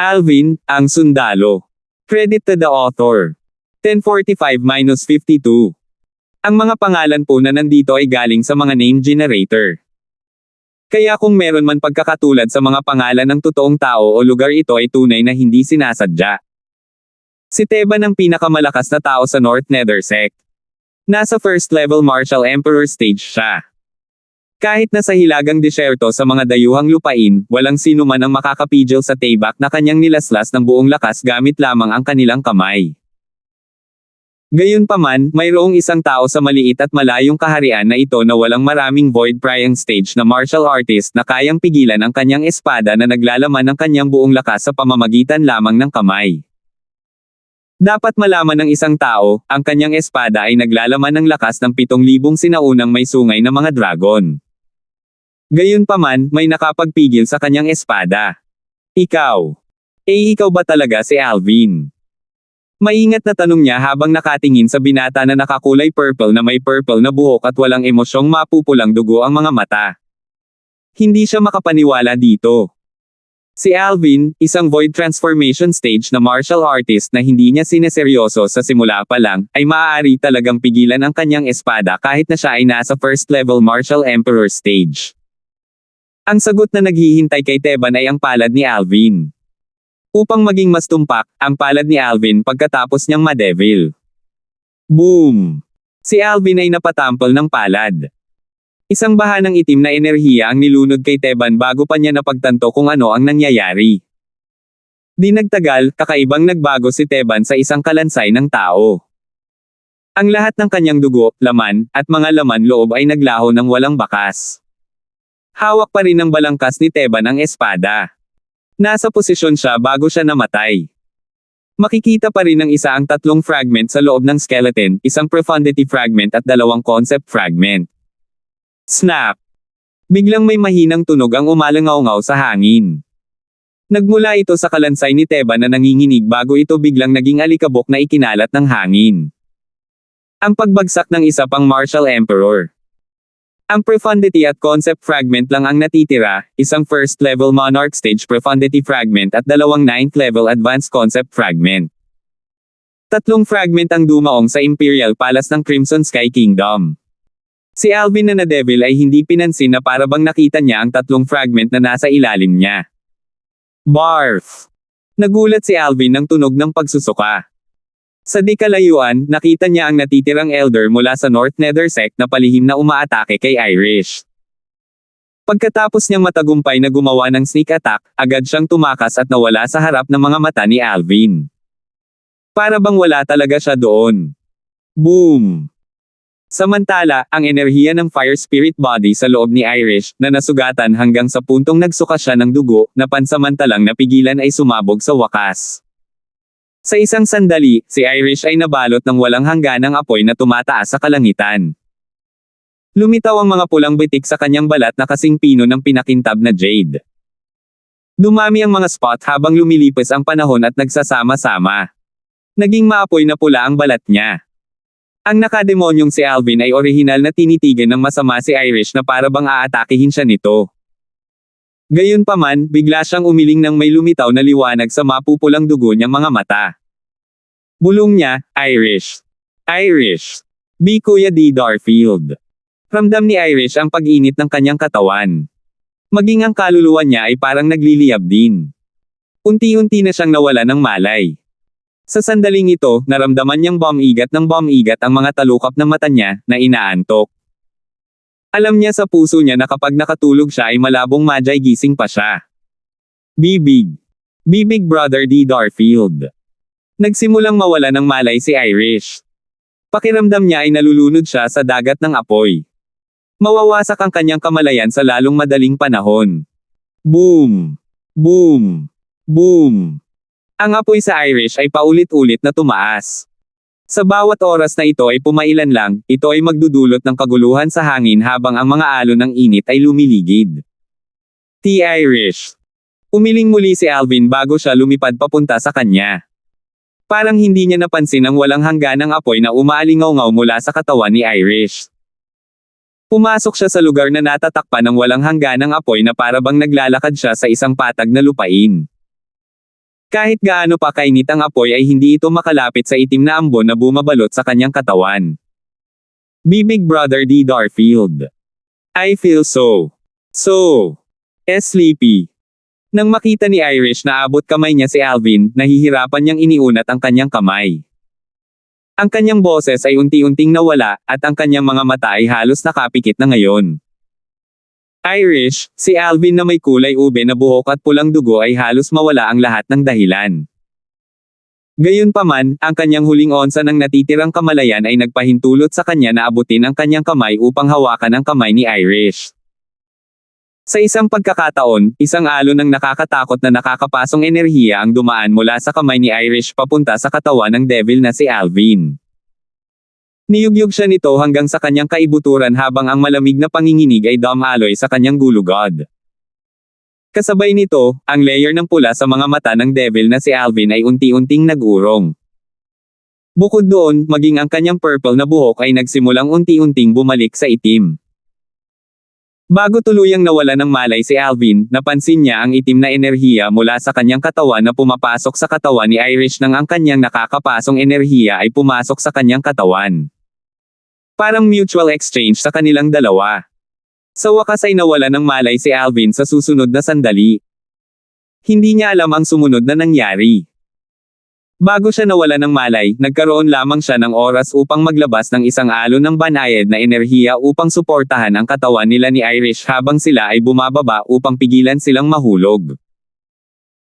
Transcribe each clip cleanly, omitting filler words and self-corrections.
Alvin, ang sundalo. Credit to the author. 1045-52. Ang mga pangalan po na nandito ay galing sa mga name generator. Kaya kung meron man pagkakatulad sa mga pangalan ng totoong tao o lugar, ito ay tunay na hindi sinasadya. Si Theban ang pinakamalakas na tao sa North Nether Sect. Nasa first level martial emperor stage siya. Kahit nasa hilagang disyerto sa mga dayuhang lupain, walang sino man ang makakapigil sa Teyvat na kanyang nilaslas ng buong lakas gamit lamang ang kanilang kamay. Gayunpaman, mayroong isang tao sa maliit at malayong kaharian na ito na walang maraming void prying stage na martial artist na kayang pigilan ang kanyang espada na naglalaman ng kanyang buong lakas sa pamamagitan lamang ng kamay. Dapat malaman ng isang tao, ang kanyang espada ay naglalaman ng lakas ng 7,000 sinaunang may sungay na mga dragon. Gayunpaman, may nakapagpigil sa kanyang espada. Ikaw. Ikaw ba talaga si Alvin? Maingat na tanong niya habang nakatingin sa binata na nakakulay purple na may purple na buhok at walang emosyong mapupulang dugo ang mga mata. Hindi siya makapaniwala dito. Si Alvin, isang void transformation stage na martial artist na hindi niya sineseryoso sa simula pa lang, ay maaari talagang pigilan ang kanyang espada kahit na siya ay nasa first level martial emperor stage. Ang sagot na naghihintay kay Theban ay ang palad ni Alvin. Upang maging mas tumpak, ang palad ni Alvin pagkatapos niyang ma-devil. Boom! Si Alvin ay napatampol ng palad. Isang bahanang itim na enerhiya ang nilunod kay Theban bago pa niya napagtanto kung ano ang nangyayari. Di nagtagal, kakaibang nagbago si Theban sa isang kalansay ng tao. Ang lahat ng kanyang dugo, laman, at mga laman loob ay naglaho ng walang bakas. Hawak pa rin ng balangkas ni Theban ang espada. Nasa posisyon siya bago siya namatay. Makikita pa rin ng isa ang 3 fragment sa loob ng skeleton, isang profundity fragment at 2 concept fragment. Snap! Biglang may mahinang tunog ang umalangaw-ngaw sa hangin. Nagmula ito sa kalansay ni Theban na nanginginig bago ito biglang naging alikabok na ikinalat ng hangin. Ang pagbagsak ng isa pang martial emperor. Ang profundity at concept fragment lang ang natitira, isang first level monarch stage profundity fragment at 2 9th level advanced concept fragment. 3 fragment ang dumaong sa Imperial Palace ng Crimson Sky Kingdom. Si Alvin na na-devil ay hindi pinansin na para bang nakita niya ang 3 fragment na nasa ilalim niya. Barf! Nagulat si Alvin ng tunog ng pagsusuka. Sa di kalayuan, nakita niya ang natitirang elder mula sa North Nether Sect na palihim na umaatake kay Irish. Pagkatapos niyang matagumpay na gumawa ng sneak attack, agad siyang tumakas at nawala sa harap ng mga mata ni Alvin. Para bang wala talaga siya doon. Boom! Samantala, ang enerhiya ng fire spirit body sa loob ni Irish, na nasugatan hanggang sa puntong nagsuka siya ng dugo, na pansamantalang napigilan ay sumabog sa wakas. Sa isang sandali, si Irish ay nabalot ng walang hangganang apoy na tumataas sa kalangitan. Lumitaw ang mga pulang bitik sa kanyang balat na kasing pino ng pinakintab na jade. Dumami ang mga spot habang lumilipas ang panahon at nagsasama-sama. Naging maapoy na pula ang balat niya. Ang nakademonyong si Alvin ay orihinal na tinitigan ng masama si Irish na para bang aatakihin siya nito. Gayunpaman, bigla siyang umiling nang may lumitaw na liwanag sa mapupulang dugo niyang mga mata. Bulong niya, Irish. Irish. B. Kuya D. Darfield. Ramdam ni Irish ang pag-init ng kanyang katawan. Maging ang kaluluwa niya ay parang nagliliyab din. Unti-unti na siyang nawala ng malay. Sa sandaling ito, naramdaman niyang bomb-igat ng bomb-igat ang mga talukap ng mata niya, na inaantok. Alam niya sa puso niya na kapag nakatulog siya ay malabong majay gising pa siya. Bibig. Bibig Brother D. Darfield. Nagsimulang mawala ng malay si Irish. Pakiramdam niya ay nalulunod siya sa dagat ng apoy. Mawawasak ang kanyang kamalayan sa lalong madaling panahon. Boom! Boom! Boom! Ang apoy sa Irish ay paulit-ulit na tumaas. Sa bawat oras na ito ay pumailan lang, ito ay magdudulot ng kaguluhan sa hangin habang ang mga alon ng init ay lumiligid. T. Irish. Umiling muli si Alvin bago siya lumipad papunta sa kanya. Parang hindi niya napansin ang walang hangganang apoy na umaalingaw-ngaw mula sa katawan ni Irish. Pumasok siya sa lugar na natatakpan ng walang hangganang apoy na para bang naglalakad siya sa isang patag na lupain. Kahit gaano pa kainit ang apoy ay hindi ito makalapit sa itim na ambon na bumabalot sa kanyang katawan. Big Brother D. Darfield. I feel so sleepy. Nang makita ni Irish na abot kamay niya si Alvin, nahihirapan niyang iniunat ang kanyang kamay. Ang kanyang boses ay unti-unting nawala, at ang kanyang mga mata ay halos nakapikit na ngayon. Irish, si Alvin na may kulay ube na buhok at pulang dugo ay halos mawala ang lahat ng dahilan. Gayunpaman, ang kanyang huling onsa ng natitirang kamalayan ay nagpahintulot sa kanya na abutin ang kanyang kamay upang hawakan ang kamay ni Irish. Sa isang pagkakataon, isang alon ng nakakatakot na nakakapasong enerhiya ang dumaan mula sa kamay ni Irish papunta sa katawan ng devil na si Alvin. Niyugyug siya nito hanggang sa kanyang kaibuturan habang ang malamig na panginginig ay dumaloy sa kanyang gulugod. Kasabay nito, ang layer ng pula sa mga mata ng devil na si Alvin ay unti-unting nag-urong. Bukod doon, maging ang kanyang purple na buhok ay nagsimulang unti-unting bumalik sa itim. Bago tuluyang nawala ng malay si Alvin, napansin niya ang itim na enerhiya mula sa kanyang katawan na pumapasok sa katawan ni Irish nang ang kanyang nakakapasong enerhiya ay pumasok sa kanyang katawan. Parang mutual exchange sa kanilang dalawa. Sa wakas ay nawala ng malay si Alvin sa susunod na sandali. Hindi niya alam ang sumunod na nangyari. Bago siya nawala ng malay, nagkaroon lamang siya ng oras upang maglabas ng isang alon ng banayad na enerhiya upang suportahan ang katawan nila ni Irish habang sila ay bumababa upang pigilan silang mahulog.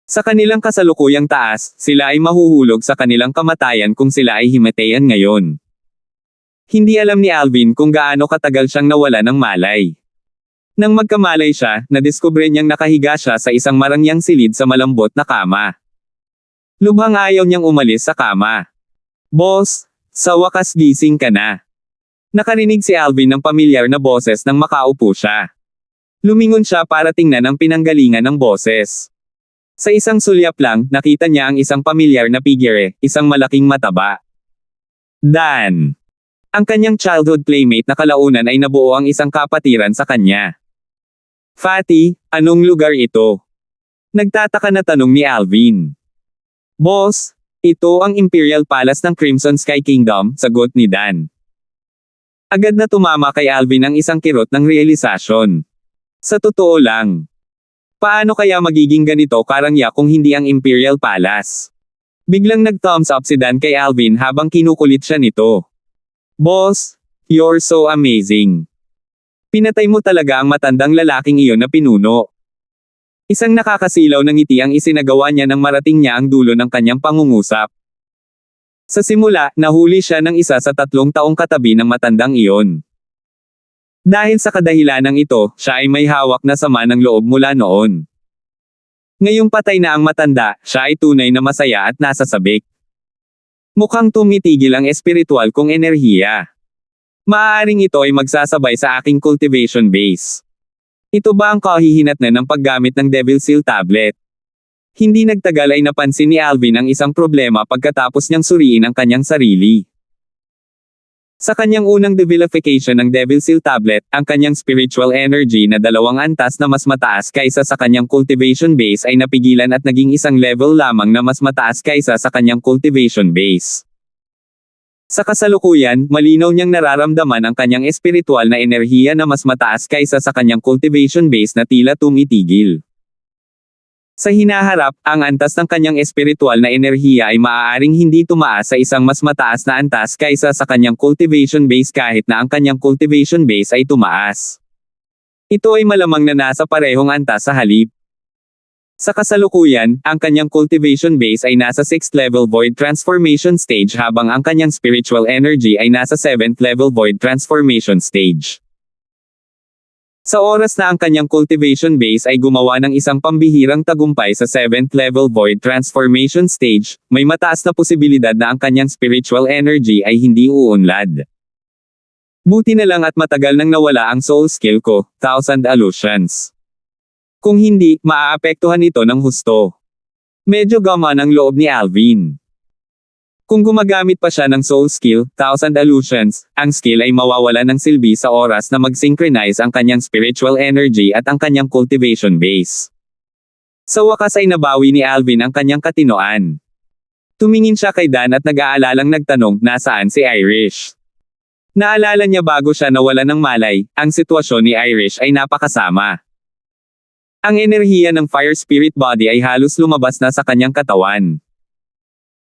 Sa kanilang kasalukuyang taas, sila ay mahuhulog sa kanilang kamatayan kung sila ay himatayan ngayon. Hindi alam ni Alvin kung gaano katagal siyang nawala ng malay. Nang magkamalay siya, nadiskubre niyang nakahiga siya sa isang marangyang silid sa malambot na kama. Lubhang ayaw niyang umalis sa kama. "Boss, sa wakas gising ka na." Nakarinig si Alvin ng pamilyar na boses nang makaupo siya. Lumingon siya para tingnan ang pinanggalingan ng boses. Sa isang sulyap lang, nakita niya ang isang pamilyar na figure, isang malaking mataba. Dan. Ang kanyang childhood playmate na kalaunan ay nabuo ang isang kapatiran sa kanya. "Fatty, anong lugar ito?" Nagtataka na tanong ni Alvin. "Boss, ito ang Imperial Palace ng Crimson Sky Kingdom," sagot ni Dan. Agad na tumama kay Alvin ang isang kirot ng realisasyon. Sa totoo lang, paano kaya magiging ganito karangya kung hindi ang Imperial Palace? Biglang nag-thumbs up si Dan kay Alvin habang kinukulit siya nito. "Boss, you're so amazing. Pinatay mo talaga ang matandang lalaking iyon na pinuno." Isang nakakasilaw na ngiti ang isinagawa niya nang marating niya ang dulo ng kanyang pangungusap. Sa simula, nahuli siya ng isa sa 3 taong katabi ng matandang iyon. Dahil sa kadahilanang ito, siya ay may hawak na sama ng loob mula noon. Ngayong patay na ang matanda, siya ay tunay na masaya at nasa sabik. Mukhang tumitigil ang espiritual kong enerhiya. Maaaring ito ay magsasabay sa aking cultivation base. Ito ba ang kahihinatnan ng paggamit ng Devil Seal Tablet? Hindi nagtagal ay napansin ni Alvin ang isang problema pagkatapos niyang suriin ang kanyang sarili. Sa kanyang unang devilification ng Devil Seal Tablet, ang kanyang spiritual energy na 2 antas na mas mataas kaysa sa kanyang cultivation base ay napigilan at naging isang level lamang na mas mataas kaysa sa kanyang cultivation base. Sa kasalukuyan, malinaw niyang nararamdaman ang kanyang espiritual na enerhiya na mas mataas kaysa sa kanyang cultivation base na tila tumitigil. Sa hinaharap, ang antas ng kanyang espiritual na enerhiya ay maaaring hindi tumaas sa isang mas mataas na antas kaysa sa kanyang cultivation base kahit na ang kanyang cultivation base ay tumaas. Ito ay malamang na nasa parehong antas sa halip. Sa kasalukuyan, ang kanyang cultivation base ay nasa 6th level void transformation stage habang ang kanyang spiritual energy ay nasa 7th level void transformation stage. Sa oras na ang kanyang cultivation base ay gumawa ng isang pambihirang tagumpay sa 7th level void transformation stage, may mataas na posibilidad na ang kanyang spiritual energy ay hindi uunlad. Buti na lang at matagal nang nawala ang soul skill ko, 1000 Allusions. Kung hindi, maaapektuhan ito ng husto. Medyo gamaan ang loob ni Alvin. Kung gumagamit pa siya ng soul skill, 1000 Allusions, ang skill ay mawawala ng silbi sa oras na mag-synchronize ang kanyang spiritual energy at ang kanyang cultivation base. Sa wakas ay nabawi ni Alvin ang kanyang katinoan. Tumingin siya kay Dan at nag-aalalang nagtanong, nasaan si Irish? Naalala niya bago siya nawala ng malay, ang sitwasyon ni Irish ay napakasama. Ang enerhiya ng fire spirit body ay halos lumabas na sa kanyang katawan.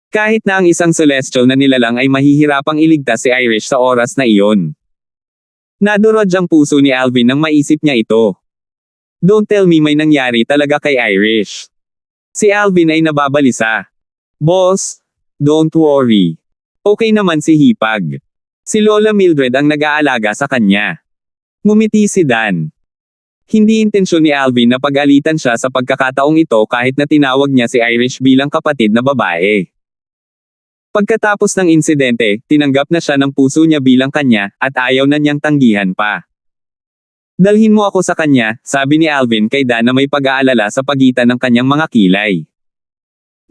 Kahit na ang isang celestial na nilalang ay mahihirapang iligtas si Irish sa oras na iyon. Nadurog ang puso ni Alvin nang maisip niya ito. Don't tell me may nangyari talaga kay Irish. Si Alvin ay nababalisa. Boss, don't worry. Okay naman si Hipag. Si Lola Mildred ang nag-aalaga sa kanya. Ngumiti si Dan. Hindi intensyon ni Alvin na pag-alitan siya sa pagkakataong ito kahit na tinawag niya si Irish bilang kapatid na babae. Pagkatapos ng insidente, tinanggap na siya ng puso niya bilang kanya, at ayaw na niyang tanggihan pa. Dalhin mo ako sa kanya, sabi ni Alvin kay Dan na may pag-aalala sa pagitan ng kanyang mga kilay.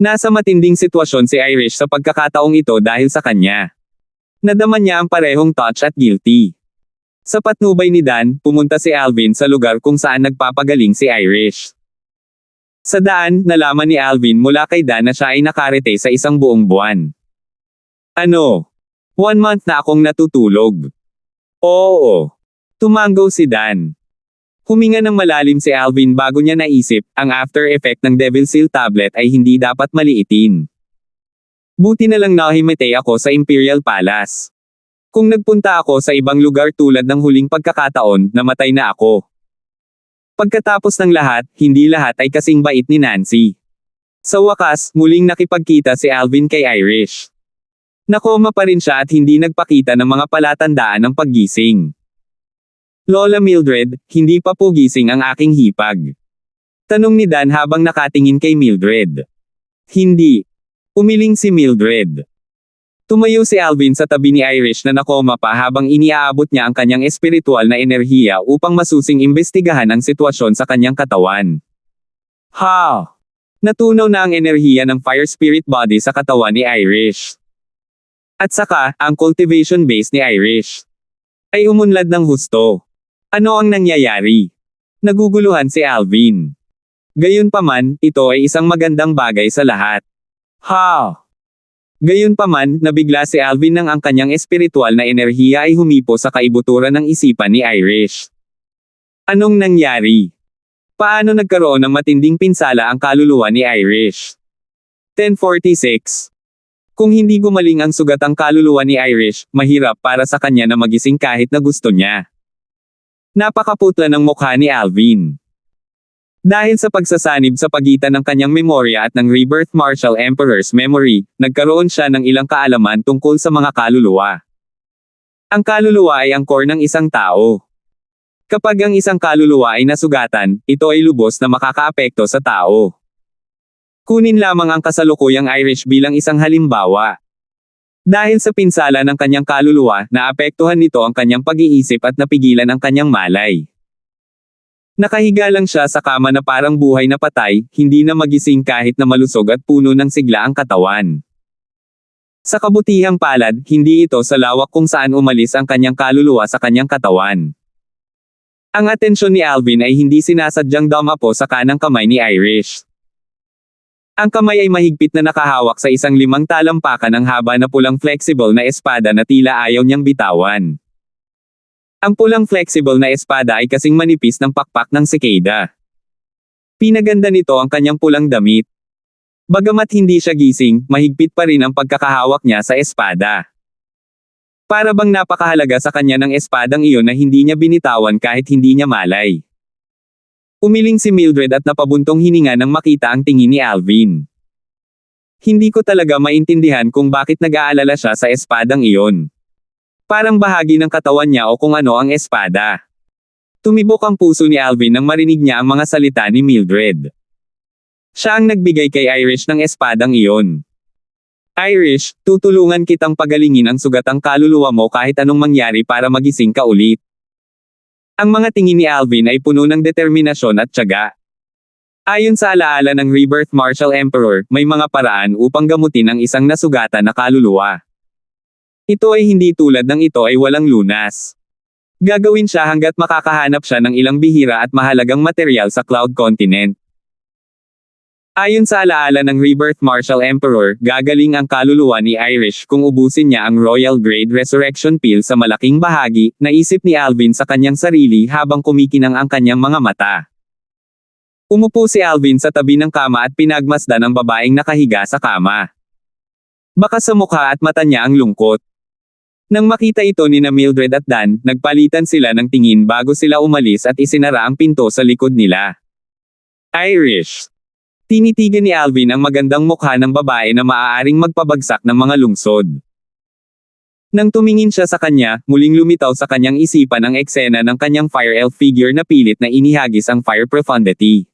Nasa matinding sitwasyon si Irish sa pagkakataong ito dahil sa kanya. Nadama niya ang parehong touch at guilty. Sa patnubay ni Dan, pumunta si Alvin sa lugar kung saan nagpapagaling si Irish. Sa daan, nalaman ni Alvin mula kay Dan na siya ay nakarete sa isang buong buwan. Ano? 1 month na akong natutulog. Oo. Tumanggo si Dan. Huminga ng malalim si Alvin bago niya naisip, ang after effect ng Devil Seal tablet ay hindi dapat maliitin. Buti na lang nahimete ako sa Imperial Palace. Kung nagpunta ako sa ibang lugar tulad ng huling pagkakataon, namatay na ako. Pagkatapos ng lahat, hindi lahat ay kasing bait ni Nancy. Sa wakas, muling nakipagkita si Alvin kay Irish. Nakoma pa rin siya at hindi nagpakita ng mga palatandaan ng paggising. Lola Mildred, hindi pa po gising ang aking hipag. Tanong ni Dan habang nakatingin kay Mildred. Hindi. Umiling si Mildred. Tumayo si Alvin sa tabi ni Irish na nakoma pa habang iniaabot niya ang kanyang espiritual na enerhiya upang masusing imbestigahan ang sitwasyon sa kanyang katawan. Ha! Natunaw na ang enerhiya ng fire spirit body sa katawan ni Irish. At saka, ang cultivation base ni Irish ay umunlad ng husto. Ano ang nangyayari? Naguguluhan si Alvin. Gayunpaman, ito ay isang magandang bagay sa lahat. Ha! Gayunpaman, nabigla si Alvin nang ang kanyang espiritual na enerhiya ay humipo sa kaibuturan ng isipan ni Irish. Anong nangyari? Paano nagkaroon ng matinding pinsala ang kaluluwa ni Irish? 10:46 Kung hindi gumaling ang sugatang kaluluwa ni Irish, mahirap para sa kanya na magising kahit na gusto niya. Napakaputla ng mukha ni Alvin. Dahil sa pagsasanib sa pagitan ng kanyang memorya at ng Rebirth Martial Emperor's memory, nagkaroon siya ng ilang kaalaman tungkol sa mga kaluluwa. Ang kaluluwa ay ang core ng isang tao. Kapag ang isang kaluluwa ay nasugatan, ito ay lubos na makakaapekto sa tao. Kunin lamang ang kasalukuyang Irish bilang isang halimbawa. Dahil sa pinsala ng kanyang kaluluwa, naapektuhan nito ang kanyang pag-iisip at napigilan ang kanyang malay. Nakahiga lang siya sa kama na parang buhay na patay, hindi na magising kahit na malusog at puno ng sigla ang katawan. Sa kabutihang palad, hindi ito sa lawak kung saan umalis ang kanyang kaluluwa sa kanyang katawan. Ang atensyon ni Alvin ay hindi sinasadyang dumapo sa kanang kamay ni Irish. Ang kamay ay mahigpit na nakahawak sa isang 5 talampakan ng haba na pulang flexible na espada na tila ayaw niyang bitawan. Ang pulang flexible na espada ay kasing manipis ng pakpak ng sikada. Pinaganda nito ang kanyang pulang damit. Bagamat hindi siya gising, mahigpit pa rin ang pagkakahawak niya sa espada. Para bang napakahalaga sa kanya ng espadang iyon na hindi niya binitawan kahit hindi niya malay. Umiling si Mildred at napabuntong hininga nang makita ang tingin ni Alvin. Hindi ko talaga maintindihan kung bakit nag-aalala siya sa espadang iyon. Parang bahagi ng katawan niya o kung ano ang espada. Tumibok ang puso ni Alvin nang marinig niya ang mga salita ni Mildred. Siya ang nagbigay kay Irish ng espadang iyon. Irish, tutulungan kitang pagalingin ang sugatang kaluluwa mo kahit anong mangyari para magising ka ulit. Ang mga tingin ni Alvin ay puno ng determinasyon at tiyaga. Ayon sa alaala ng Rebirth Martial Emperor, may mga paraan upang gamutin ang isang nasugatan na kaluluwa. Ito ay hindi tulad ng ito ay walang lunas. Gagawin siya hanggat makakahanap siya ng ilang bihira at mahalagang material sa Cloud Continent. Ayon sa alaala ng Rebirth Martial Emperor, gagaling ang kaluluwa ni Irish kung ubusin niya ang Royal Grade Resurrection Pill sa malaking bahagi, naisip ni Alvin sa kanyang sarili habang kumikinang ang kanyang mga mata. Umupo si Alvin sa tabi ng kama at pinagmasdan ang babaeng nakahiga sa kama. Baka sa mukha at mata niya ang lungkot. Nang makita ito ni Mildred at Dan, nagpalitan sila ng tingin bago sila umalis at isinara ang pinto sa likod nila. Irish. Tinitigan ni Alvin ang magandang mukha ng babae na maaaring magpabagsak ng mga lungsod. Nang tumingin siya sa kanya, muling lumitaw sa kanyang isipan ang eksena ng kanyang fire elf figure na pilit na inihagis ang fire profundity.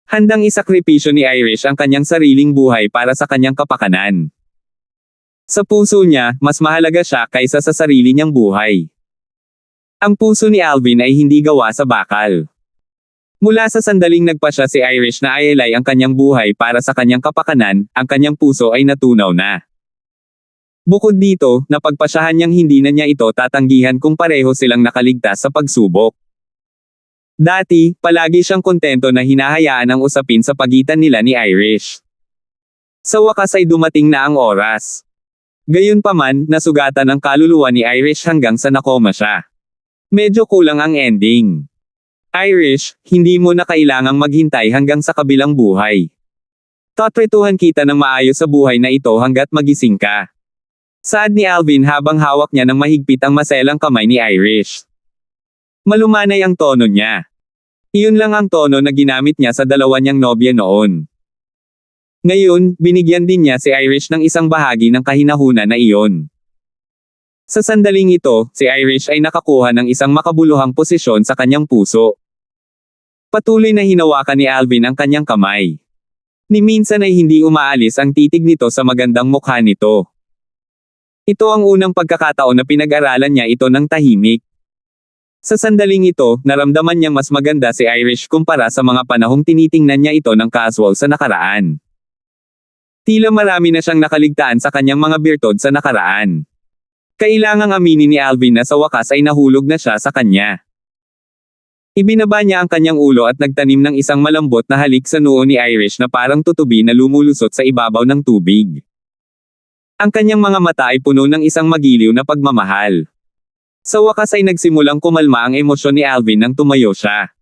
Handang isakripisyo ni Irish ang kanyang sariling buhay para sa kanyang kapakanan. Sa puso niya, mas mahalaga siya kaysa sa sarili niyang buhay. Ang puso ni Alvin ay hindi gawa sa bakal. Mula sa sandaling nagpasya si Irish na ialay ang kanyang buhay para sa kanyang kapakanan, ang kanyang puso ay natunaw na. Bukod dito, napagpasyahan niyang hindi na niya ito tatanggihan kung pareho silang nakaligtas sa pagsubok. Dati, palagi siyang kontento na hinahayaan ang usapin sa pagitan nila ni Irish. Sa wakas ay dumating na ang oras. Gayunpaman, nasugatan ang kaluluwa ni Irish hanggang sa nakoma siya. Medyo kulang ang ending. Irish, hindi mo na kailangang maghintay hanggang sa kabilang buhay. Tatrituhan kita ng maayos sa buhay na ito hanggat magising ka. Saad ni Alvin habang hawak niya ng mahigpit ang maselang kamay ni Irish. Malumanay ang tono niya. Iyon lang ang tono na ginamit niya sa dalawa niyang nobya noon. Ngayon, binigyan din niya si Irish ng isang bahagi ng kahinahunan na iyon. Sa sandaling ito, si Irish ay nakakuha ng isang makabuluhang posisyon sa kanyang puso. Patuloy na hinawakan ni Alvin ang kanyang kamay. Ni minsan ay hindi umaalis ang titig nito sa magandang mukha nito. Ito ang unang pagkakataon na pinag-aralan niya ito ng tahimik. Sa sandaling ito, naramdaman niyang mas maganda si Irish kumpara sa mga panahong tinitingnan niya ito ng casual sa nakaraan. Tila marami na siyang nakaligtaan sa kanyang mga birtod sa nakaraan. Kailangang aminin ni Alvin na sa wakas ay nahulog na siya sa kanya. Ibinaba niya ang kanyang ulo at nagtanim ng isang malambot na halik sa noo ni Irish na parang tutubi na lumulusot sa ibabaw ng tubig. Ang kanyang mga mata ay puno ng isang magiliw na pagmamahal. Sa wakas ay nagsimulang kumalma ang emosyon ni Alvin nang tumayo siya.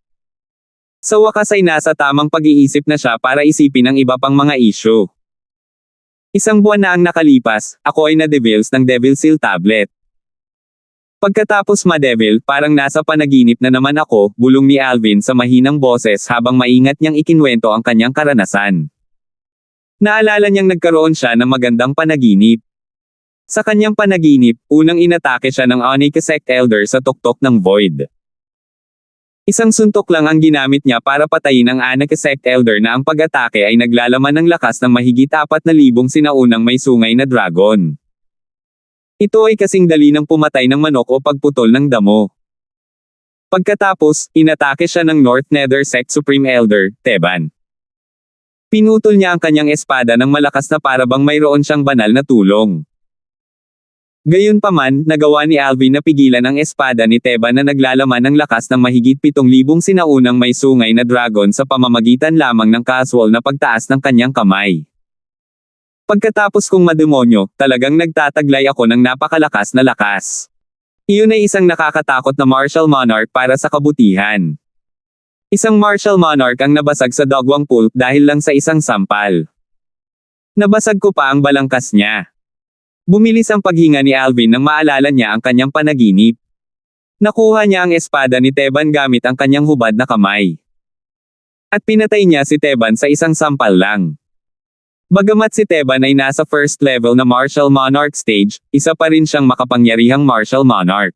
Sa wakas ay nasa tamang pag-iisip na siya para isipin ang iba pang mga isyu. Isang buwan na ang nakalipas, ako ay na-devils ng Devil Seal tablet. Pagkatapos ma-devil, parang nasa panaginip na naman ako, bulong ni Alvin sa mahinang boses habang maingat niyang ikinwento ang kanyang karanasan. Naalala niyang nagkaroon siya ng magandang panaginip. Sa kanyang panaginip, unang inatake siya ng Onyx Sect Elder sa tuktok ng Void. Isang suntok lang ang ginamit niya para patayin ang Onyx Sect Elder na ang pag-atake ay naglalaman ng lakas ng mahigit 4,000 sinaunang may sungay na dragon. Ito ay kasing dali ng pumatay ng manok o pagputol ng damo. Pagkatapos, inatake siya ng North Nether Sect Supreme Elder, Teban. Pinutol niya ang kanyang espada ng malakas na parabang mayroon siyang banal na tulong. Gayunpaman, nagawa ni Alvin na pigilan ang espada ni Teban na naglalaman ng lakas ng mahigit 7,000 sinaunang may sungay na dragon sa pamamagitan lamang ng casual na pagtaas ng kanyang kamay. Pagkatapos kong mademonyo, talagang nagtataglay ako ng napakalakas na lakas. Iyon ay isang nakakatakot na martial monarch para sa kabutihan. Isang martial monarch ang nabasag sa Dogwang Pool dahil lang sa isang sampal. Nabasag ko pa ang balangkas niya. Bumilis ang paghinga ni Alvin nang maalala niya ang kanyang panaginip. Nakuha niya ang espada ni Teban gamit ang kanyang hubad na kamay. At pinatay niya si Teban sa isang sampal lang. Bagamat si Teban ay nasa first level na martial monarch stage, isa pa rin siyang makapangyarihang martial monarch.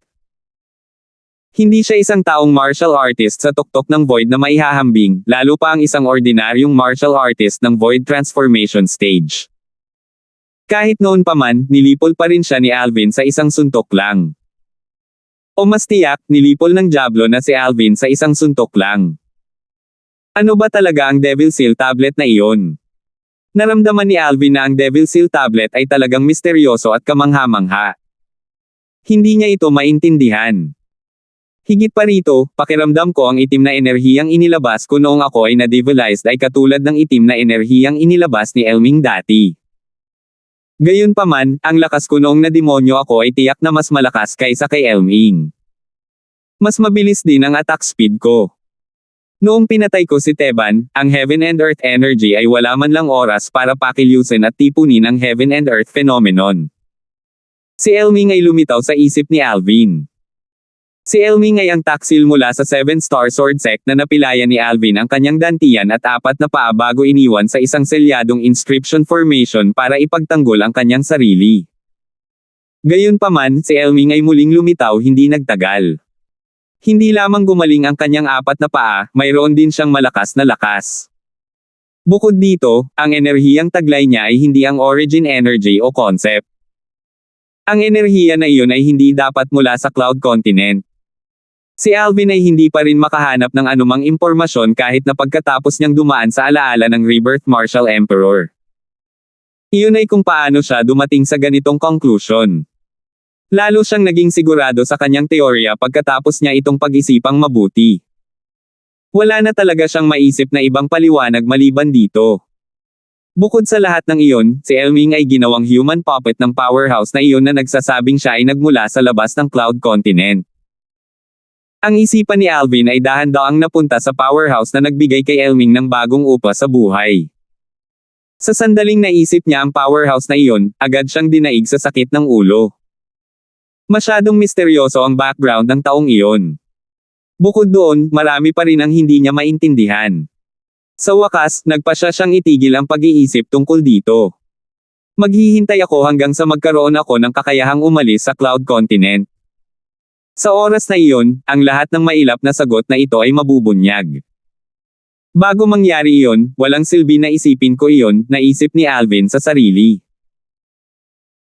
Hindi siya isang taong martial artist sa tuktok ng Void na maihahambing, lalo pa ang isang ordinaryong martial artist ng Void transformation stage. Kahit noon pa man, nilipol pa rin siya ni Alvin sa isang suntok lang. O mas tiyak, nilipol ng Diablo na si Alvin sa isang suntok lang. Ano ba talaga ang Devil Seal tablet na iyon? Naramdaman ni Alvin na ang Devil Seal tablet ay talagang misteryoso at kamangha-mangha. Hindi niya ito maintindihan. Higit pa rito, pakiramdam ko ang itim na enerhiyang inilabas ko noong ako ay na-devilized ay katulad ng itim na enerhiyang inilabas ni Elming dati. Gayunpaman, ang lakas ko noong na-demonyo ako ay tiyak na mas malakas kaysa kay Elming. Mas mabilis din ang attack speed ko. Noong pinatay ko si Teban, ang Heaven and Earth energy ay wala man lang oras para pakilusin at tipunin ang Heaven and Earth phenomenon. Si Elming ay lumitaw sa isip ni Alvin. Si Elming ay ang taksil mula sa 7-star sword sect na napilayan ni Alvin ang kanyang dantian at 4 na paa bago iniwan sa isang selyadong inscription formation para ipagtanggol ang kanyang sarili. Gayunpaman, si Elming ay muling lumitaw hindi nagtagal. Hindi lamang gumaling ang kanyang 4 na paa, mayroon din siyang malakas na lakas. Bukod dito, ang enerhiyang taglay niya ay hindi ang origin energy o concept. Ang enerhiya na iyon ay hindi dapat mula sa Cloud Continent. Si Alvin ay hindi pa rin makahanap ng anumang impormasyon kahit na pagkatapos niyang dumaan sa alaala ng Rebirth Martial Emperor. Iyon ay kung paano siya dumating sa ganitong conclusion. Lalo siyang naging sigurado sa kanyang teorya pagkatapos niya itong pag-isipang mabuti. Wala na talaga siyang maisip na ibang paliwanag maliban dito. Bukod sa lahat ng iyon, si Elming ay ginawang human puppet ng powerhouse na iyon na nagsasabing siya ay nagmula sa labas ng Cloud Continent. Ang isipan ni Alvin ay dahan-daang napunta sa powerhouse na nagbigay kay Elming ng bagong upa sa buhay. Sa sandaling naisip niya ang powerhouse na iyon, agad siyang dinaig sa sakit ng ulo. Masyadong misteryoso ang background ng taong iyon. Bukod doon, marami pa rin ang hindi niya maintindihan. Sa wakas, nagpasya siyang itigil ang pag-iisip tungkol dito. Maghihintay ako hanggang sa magkaroon ako ng kakayahang umalis sa Cloud Continent. Sa oras na iyon, ang lahat ng mailap na sagot na ito ay mabubunyag. Bago mangyari iyon, walang silbi na isipin ko iyon, naisip ni Alvin sa sarili.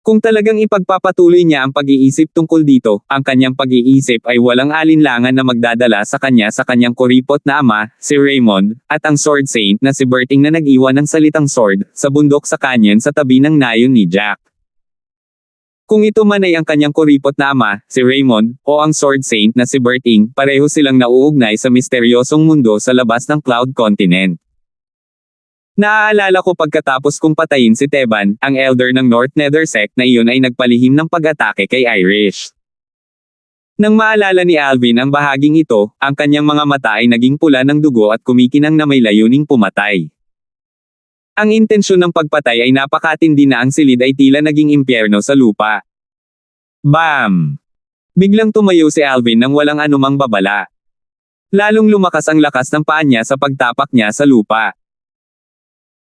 Kung talagang ipagpapatuloy niya ang pag-iisip tungkol dito, ang kanyang pag-iisip ay walang alinlangan na magdadala sa kanyang kuripot na ama, si Raymond, at ang Sword Saint na si Berting na nag-iwan ng salitang sword, sa bundok sa canyon sa tabi ng nayon ni Jack. Kung ito man ay ang kanyang kuripot na ama, si Raymond, o ang Sword Saint na si Berting, pareho silang nauugnay sa misteryosong mundo sa labas ng Cloud Continent. Naaalala ko pagkatapos kong patayin si Teban, ang elder ng North Nether sect na iyon ay nagpalihim ng pag-atake kay Irish. Nang maalala ni Alvin ang bahaging ito, ang kanyang mga mata ay naging pula ng dugo at kumikinang na may layuning pumatay. Ang intensyon ng pagpatay ay napakatindi na ang silid ay tila naging impyerno sa lupa. Bam! Biglang tumayo si Alvin nang walang anumang babala. Lalong lumakas ang lakas ng paa niya sa pagtapak niya sa lupa.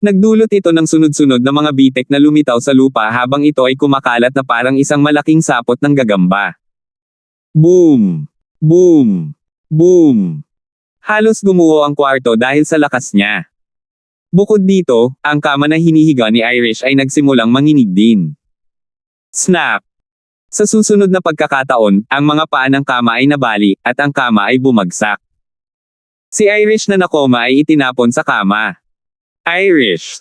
Nagdulot ito ng sunod-sunod na mga bitek na lumitaw sa lupa habang ito ay kumakalat na parang isang malaking sapot ng gagamba. Boom! Boom! Boom! Halos gumuho ang kwarto dahil sa lakas niya. Bukod dito, ang kama na hinihiga ni Irish ay nagsimulang manginig din. Snap! Sa susunod na pagkakataon, ang mga paa ng kama ay nabali, at ang kama ay bumagsak. Si Irish na nakoma ay itinapon sa kama. Irish!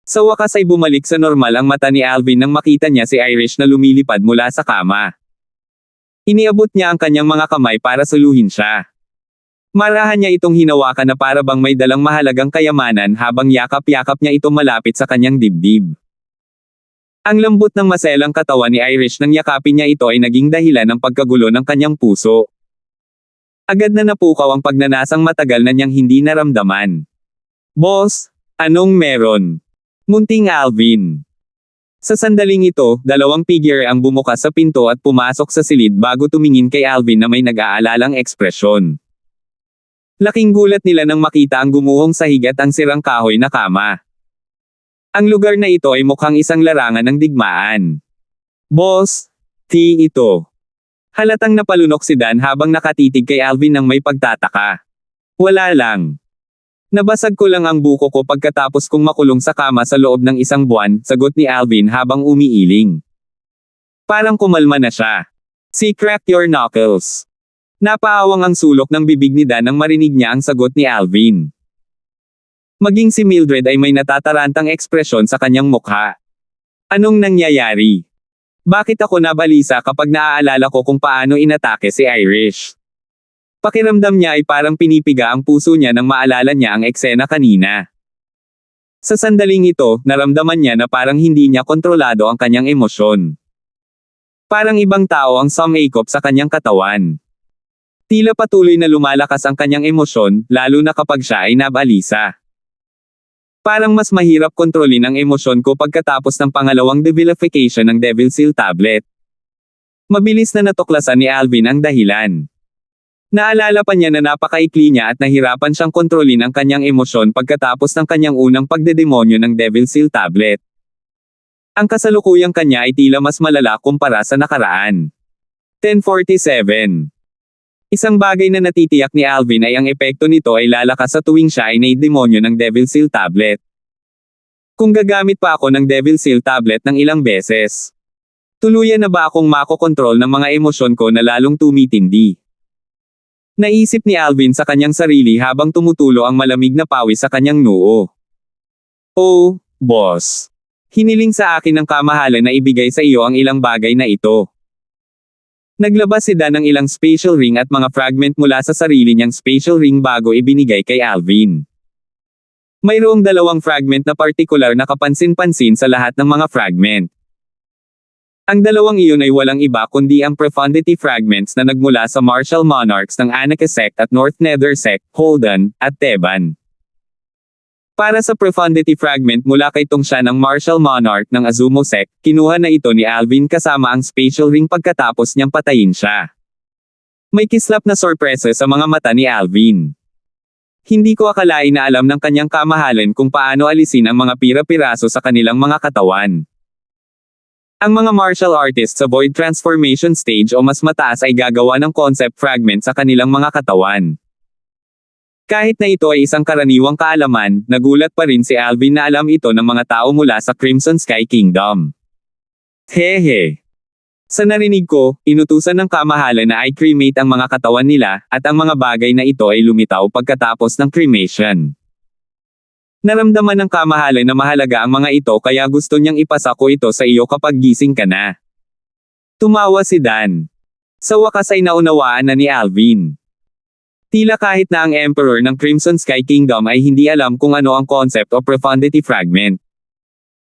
Sa wakas ay bumalik sa normal ang mata ni Alvin nang makita niya si Irish na lumilipad mula sa kama. Iniabot niya ang kanyang mga kamay para suluhin siya. Marahan niya itong hinawakan na para bang may dalang mahalagang kayamanan habang yakap-yakap niya ito malapit sa kanyang dibdib. Ang lambot ng maselang katawan ni Irish nang yakapin niya ito ay naging dahilan ng pagkagulo ng kanyang puso. Agad na napukaw ang pagnanasang matagal na niyang hindi naramdaman. Boss, anong meron? Munting Alvin. Sa sandaling ito, dalawang figure ang bumukas sa pinto at pumasok sa silid bago tumingin kay Alvin na may nag-aalalang ekspresyon. Laking gulat nila nang makita ang gumuhong sahig at ang sirang kahoy na kama. Ang lugar na ito ay mukhang isang larangan ng digmaan. Boss, ito. Halatang napalunok si Dan habang nakatitig kay Alvin nang may pagtataka. Wala lang. Nabasag ko lang ang buko ko pagkatapos kong makulong sa kama sa loob ng isang buwan, sagot ni Alvin habang umiiling. Parang kumalma na siya. See, crack your knuckles. Napaawang ang sulok ng bibig ni Dan nang marinig niya ang sagot ni Alvin. Maging si Mildred ay may natatarantang ekspresyon sa kanyang mukha. Anong nangyayari? Bakit ako nabalisa kapag naaalala ko kung paano inatake si Irish? Pakiramdam niya ay parang pinipiga ang puso niya nang maalala niya ang eksena kanina. Sa sandaling ito, naramdaman niya na parang hindi niya kontrolado ang kanyang emosyon. Parang ibang tao ang sumakop sa kanyang katawan. Tila patuloy na lumalakas ang kanyang emosyon, lalo na kapag siya ay nabalisa. Parang mas mahirap kontrolin ang emosyon ko pagkatapos ng pangalawang devilification ng Devil Seal tablet. Mabilis na natuklasan ni Alvin ang dahilan. Naalala pa niya na napakaikli niya at nahirapan siyang kontrolin ang kanyang emosyon pagkatapos ng kanyang unang pagdedemonyo ng Devil Seal tablet. Ang kasalukuyang kanya ay tila mas malala kumpara sa nakaraan. 1047. Isang bagay na natitiyak ni Alvin ay ang epekto nito ay lalakas sa tuwing siya ay naidemonyo ng Devil Seal tablet. Kung gagamit pa ako ng Devil Seal tablet ng ilang beses, tuluyan na ba akong makokontrol ng mga emosyon ko na lalong tumitindi? Naisip ni Alvin sa kanyang sarili habang tumutulo ang malamig na pawis sa kanyang noo. Oh, boss. Hiniling sa akin ng kamahalan na ibigay sa iyo ang ilang bagay na ito. Naglabas si Dan ng ilang spatial ring at mga fragment mula sa sarili niyang spatial ring bago ibinigay kay Alvin. Mayroong dalawang fragment na partikular na kapansin-pansin sa lahat ng mga fragment. Ang dalawang iyon ay walang iba kundi ang profundity fragments na nagmula sa martial monarchs ng Anarchy sect at North Nether sect, Holden, at Theban. Para sa profundity fragment mula kay Tongshan ng martial monarch ng Azumo sect, kinuha na ito ni Alvin kasama ang spatial ring pagkatapos niyang patayin siya. May kislap na sorpresa sa mga mata ni Alvin. Hindi ko akalain na alam ng kanyang kamahalan kung paano alisin ang mga pira-piraso sa kanilang mga katawan. Ang mga martial artists sa Void Transformation Stage o mas mataas ay gagawa ng concept fragment sa kanilang mga katawan. Kahit na ito ay isang karaniwang kaalaman, nagulat pa rin si Alvin na alam ito ng mga tao mula sa Crimson Sky Kingdom. Hehe. Sa narinig ko, inutusan ng kamahalan na i-cremate ang mga katawan nila, at ang mga bagay na ito ay lumitaw pagkatapos ng cremation. Naramdaman ng kamahalan na mahalaga ang mga ito kaya gusto niyang ipasa ko ito sa iyo kapag gising ka na. Tumawa si Dan. Sa wakas ay naunawaan na ni Alvin. Tila kahit na ang Emperor ng Crimson Sky Kingdom ay hindi alam kung ano ang concept o profundity fragment.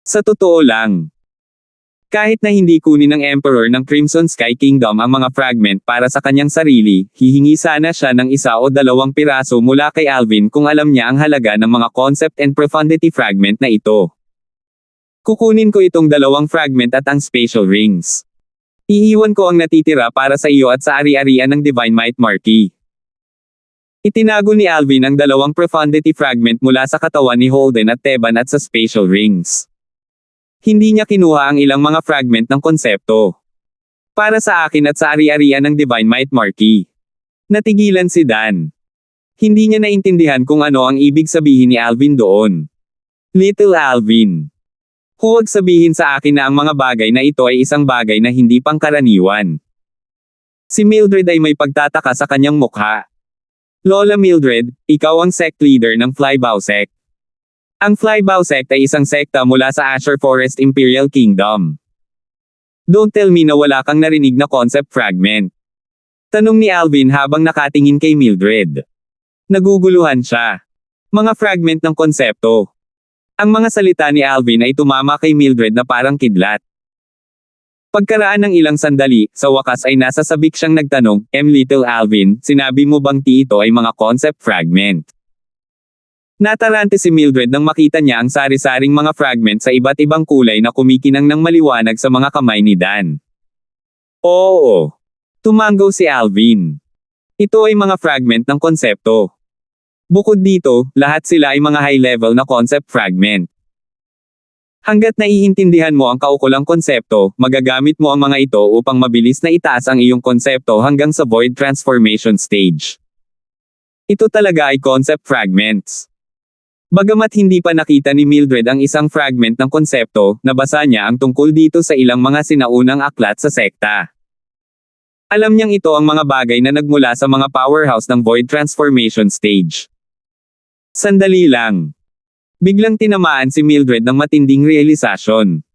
Sa totoo lang, kahit na hindi kunin ng Emperor ng Crimson Sky Kingdom ang mga fragment para sa kanyang sarili, hihingi sana siya ng isa o dalawang piraso mula kay Alvin kung alam niya ang halaga ng mga concept and profundity fragment na ito. Kukunin ko itong dalawang fragment at ang spatial rings. Iiwan ko ang natitira para sa iyo at sa ari-arian ng Divine Might Marquee. Itinago ni Alvin ang dalawang profundity fragment mula sa katawan ni Holden at Theban at sa spatial rings. Hindi niya kinuha ang ilang mga fragment ng konsepto. Para sa akin at sa ari-arian ng Divine Might Marquee. Natigilan si Dan. Hindi niya naintindihan kung ano ang ibig sabihin ni Alvin doon. Little Alvin. Huwag sabihin sa akin na ang mga bagay na ito ay isang bagay na hindi pangkaraniwan. Si Mildred ay may pagtataka sa kanyang mukha. Lola Mildred, ikaw ang sect leader ng Flybow sect. Ang Flybow sect ay isang sekta mula sa Asher Forest Imperial Kingdom. Don't tell me na wala kang narinig na concept fragment. Tanong ni Alvin habang nakatingin kay Mildred. Naguguluhan siya. Mga fragment ng konsepto. Ang mga salita ni Alvin ay tumama kay Mildred na parang kidlat. Pagkaraan ng ilang sandali, sa wakas ay nasa sabik siyang nagtanong, Little Alvin, sinabi mo bang ito ay mga concept fragment? Natarante si Mildred nang makita niya ang sari-saring mga fragment sa iba't ibang kulay na kumikinang ng maliwanag sa mga kamay ni Dan. Oo. Tumanggaw si Alvin. Ito ay mga fragment ng konsepto. Bukod dito, lahat sila ay mga high-level na concept fragment. Hanggat naiintindihan mo ang kaukulang konsepto, magagamit mo ang mga ito upang mabilis na itaas ang iyong konsepto hanggang sa Void Transformation Stage. Ito talaga ay concept fragments. Bagamat hindi pa nakita ni Mildred ang isang fragment ng konsepto, nabasa niya ang tungkol dito sa ilang mga sinaunang aklat sa sekta. Alam niyang ito ang mga bagay na nagmula sa mga powerhouse ng Void Transformation Stage. Sandali lang. Biglang tinamaan si Mildred ng matinding realisasyon.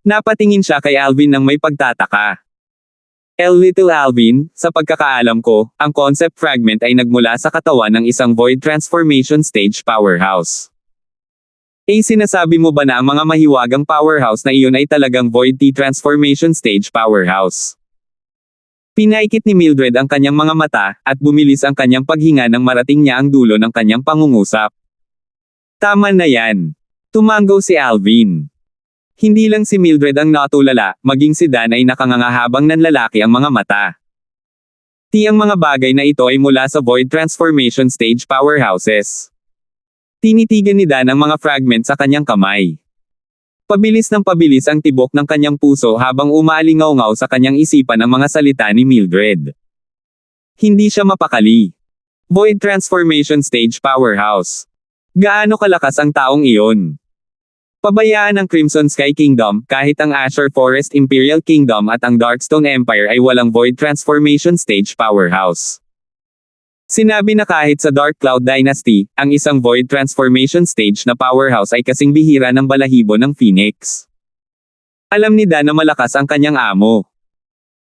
Napatingin siya kay Alvin ng may pagtataka. Little Alvin, sa pagkakaalam ko, ang concept fragment ay nagmula sa katawan ng isang void transformation stage powerhouse. Sinasabi mo ba na ang mga mahiwagang powerhouse na iyon ay talagang void T-transformation stage powerhouse? Pinaikit ni Mildred ang kanyang mga mata, at bumilis ang kanyang paghinga nang marating niya ang dulo ng kanyang pangungusap. Tama na yan. Tumanggaw si Alvin. Hindi lang si Mildred ang natulala, maging si Dan ay nakangangahabang nanlalaki ang mga mata. Tiyang mga bagay na ito ay mula sa void transformation stage powerhouses. Tinitigan ni Dan ang mga fragment sa kanyang kamay. Pabilis ng pabilis ang tibok ng kanyang puso habang umaalingaw-ngaw sa kanyang isipan ang mga salita ni Mildred. Hindi siya mapakali. Void transformation stage powerhouse. Gaano kalakas ang taong iyon? Pabayaan ng Crimson Sky Kingdom, kahit ang Azure Forest Imperial Kingdom at ang Darkstone Empire ay walang void transformation stage powerhouse. Sinabi na kahit sa Dark Cloud Dynasty, ang isang void transformation stage na powerhouse ay kasing bihira ng balahibo ng Phoenix. Alam ni Dan na malakas ang kanyang amo.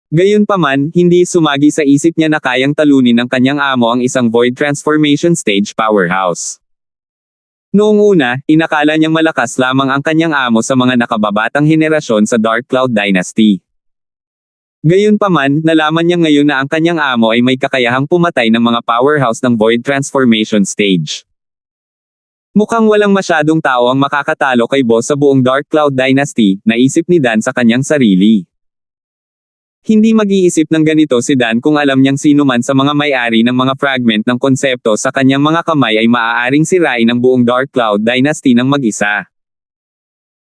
Gayunpaman, hindi sumagi sa isip niya na kayang talunin ng kanyang amo ang isang void transformation stage powerhouse. Noong una, inakala niyang malakas lamang ang kanyang amo sa mga nakababatang henerasyon sa Dark Cloud Dynasty. Gayunpaman, nalaman niya ngayon na ang kanyang amo ay may kakayahang pumatay ng mga powerhouse ng void transformation stage. Mukhang walang masyadong tao ang makakatalo kay boss sa buong Dark Cloud Dynasty, naisip ni Dan sa kanyang sarili. Hindi mag-iisip ng ganito si Dan kung alam niyang sino man sa mga may-ari ng mga fragment ng konsepto sa kanyang mga kamay ay maaaring sirain ang buong Dark Cloud Dynasty ng mag-isa.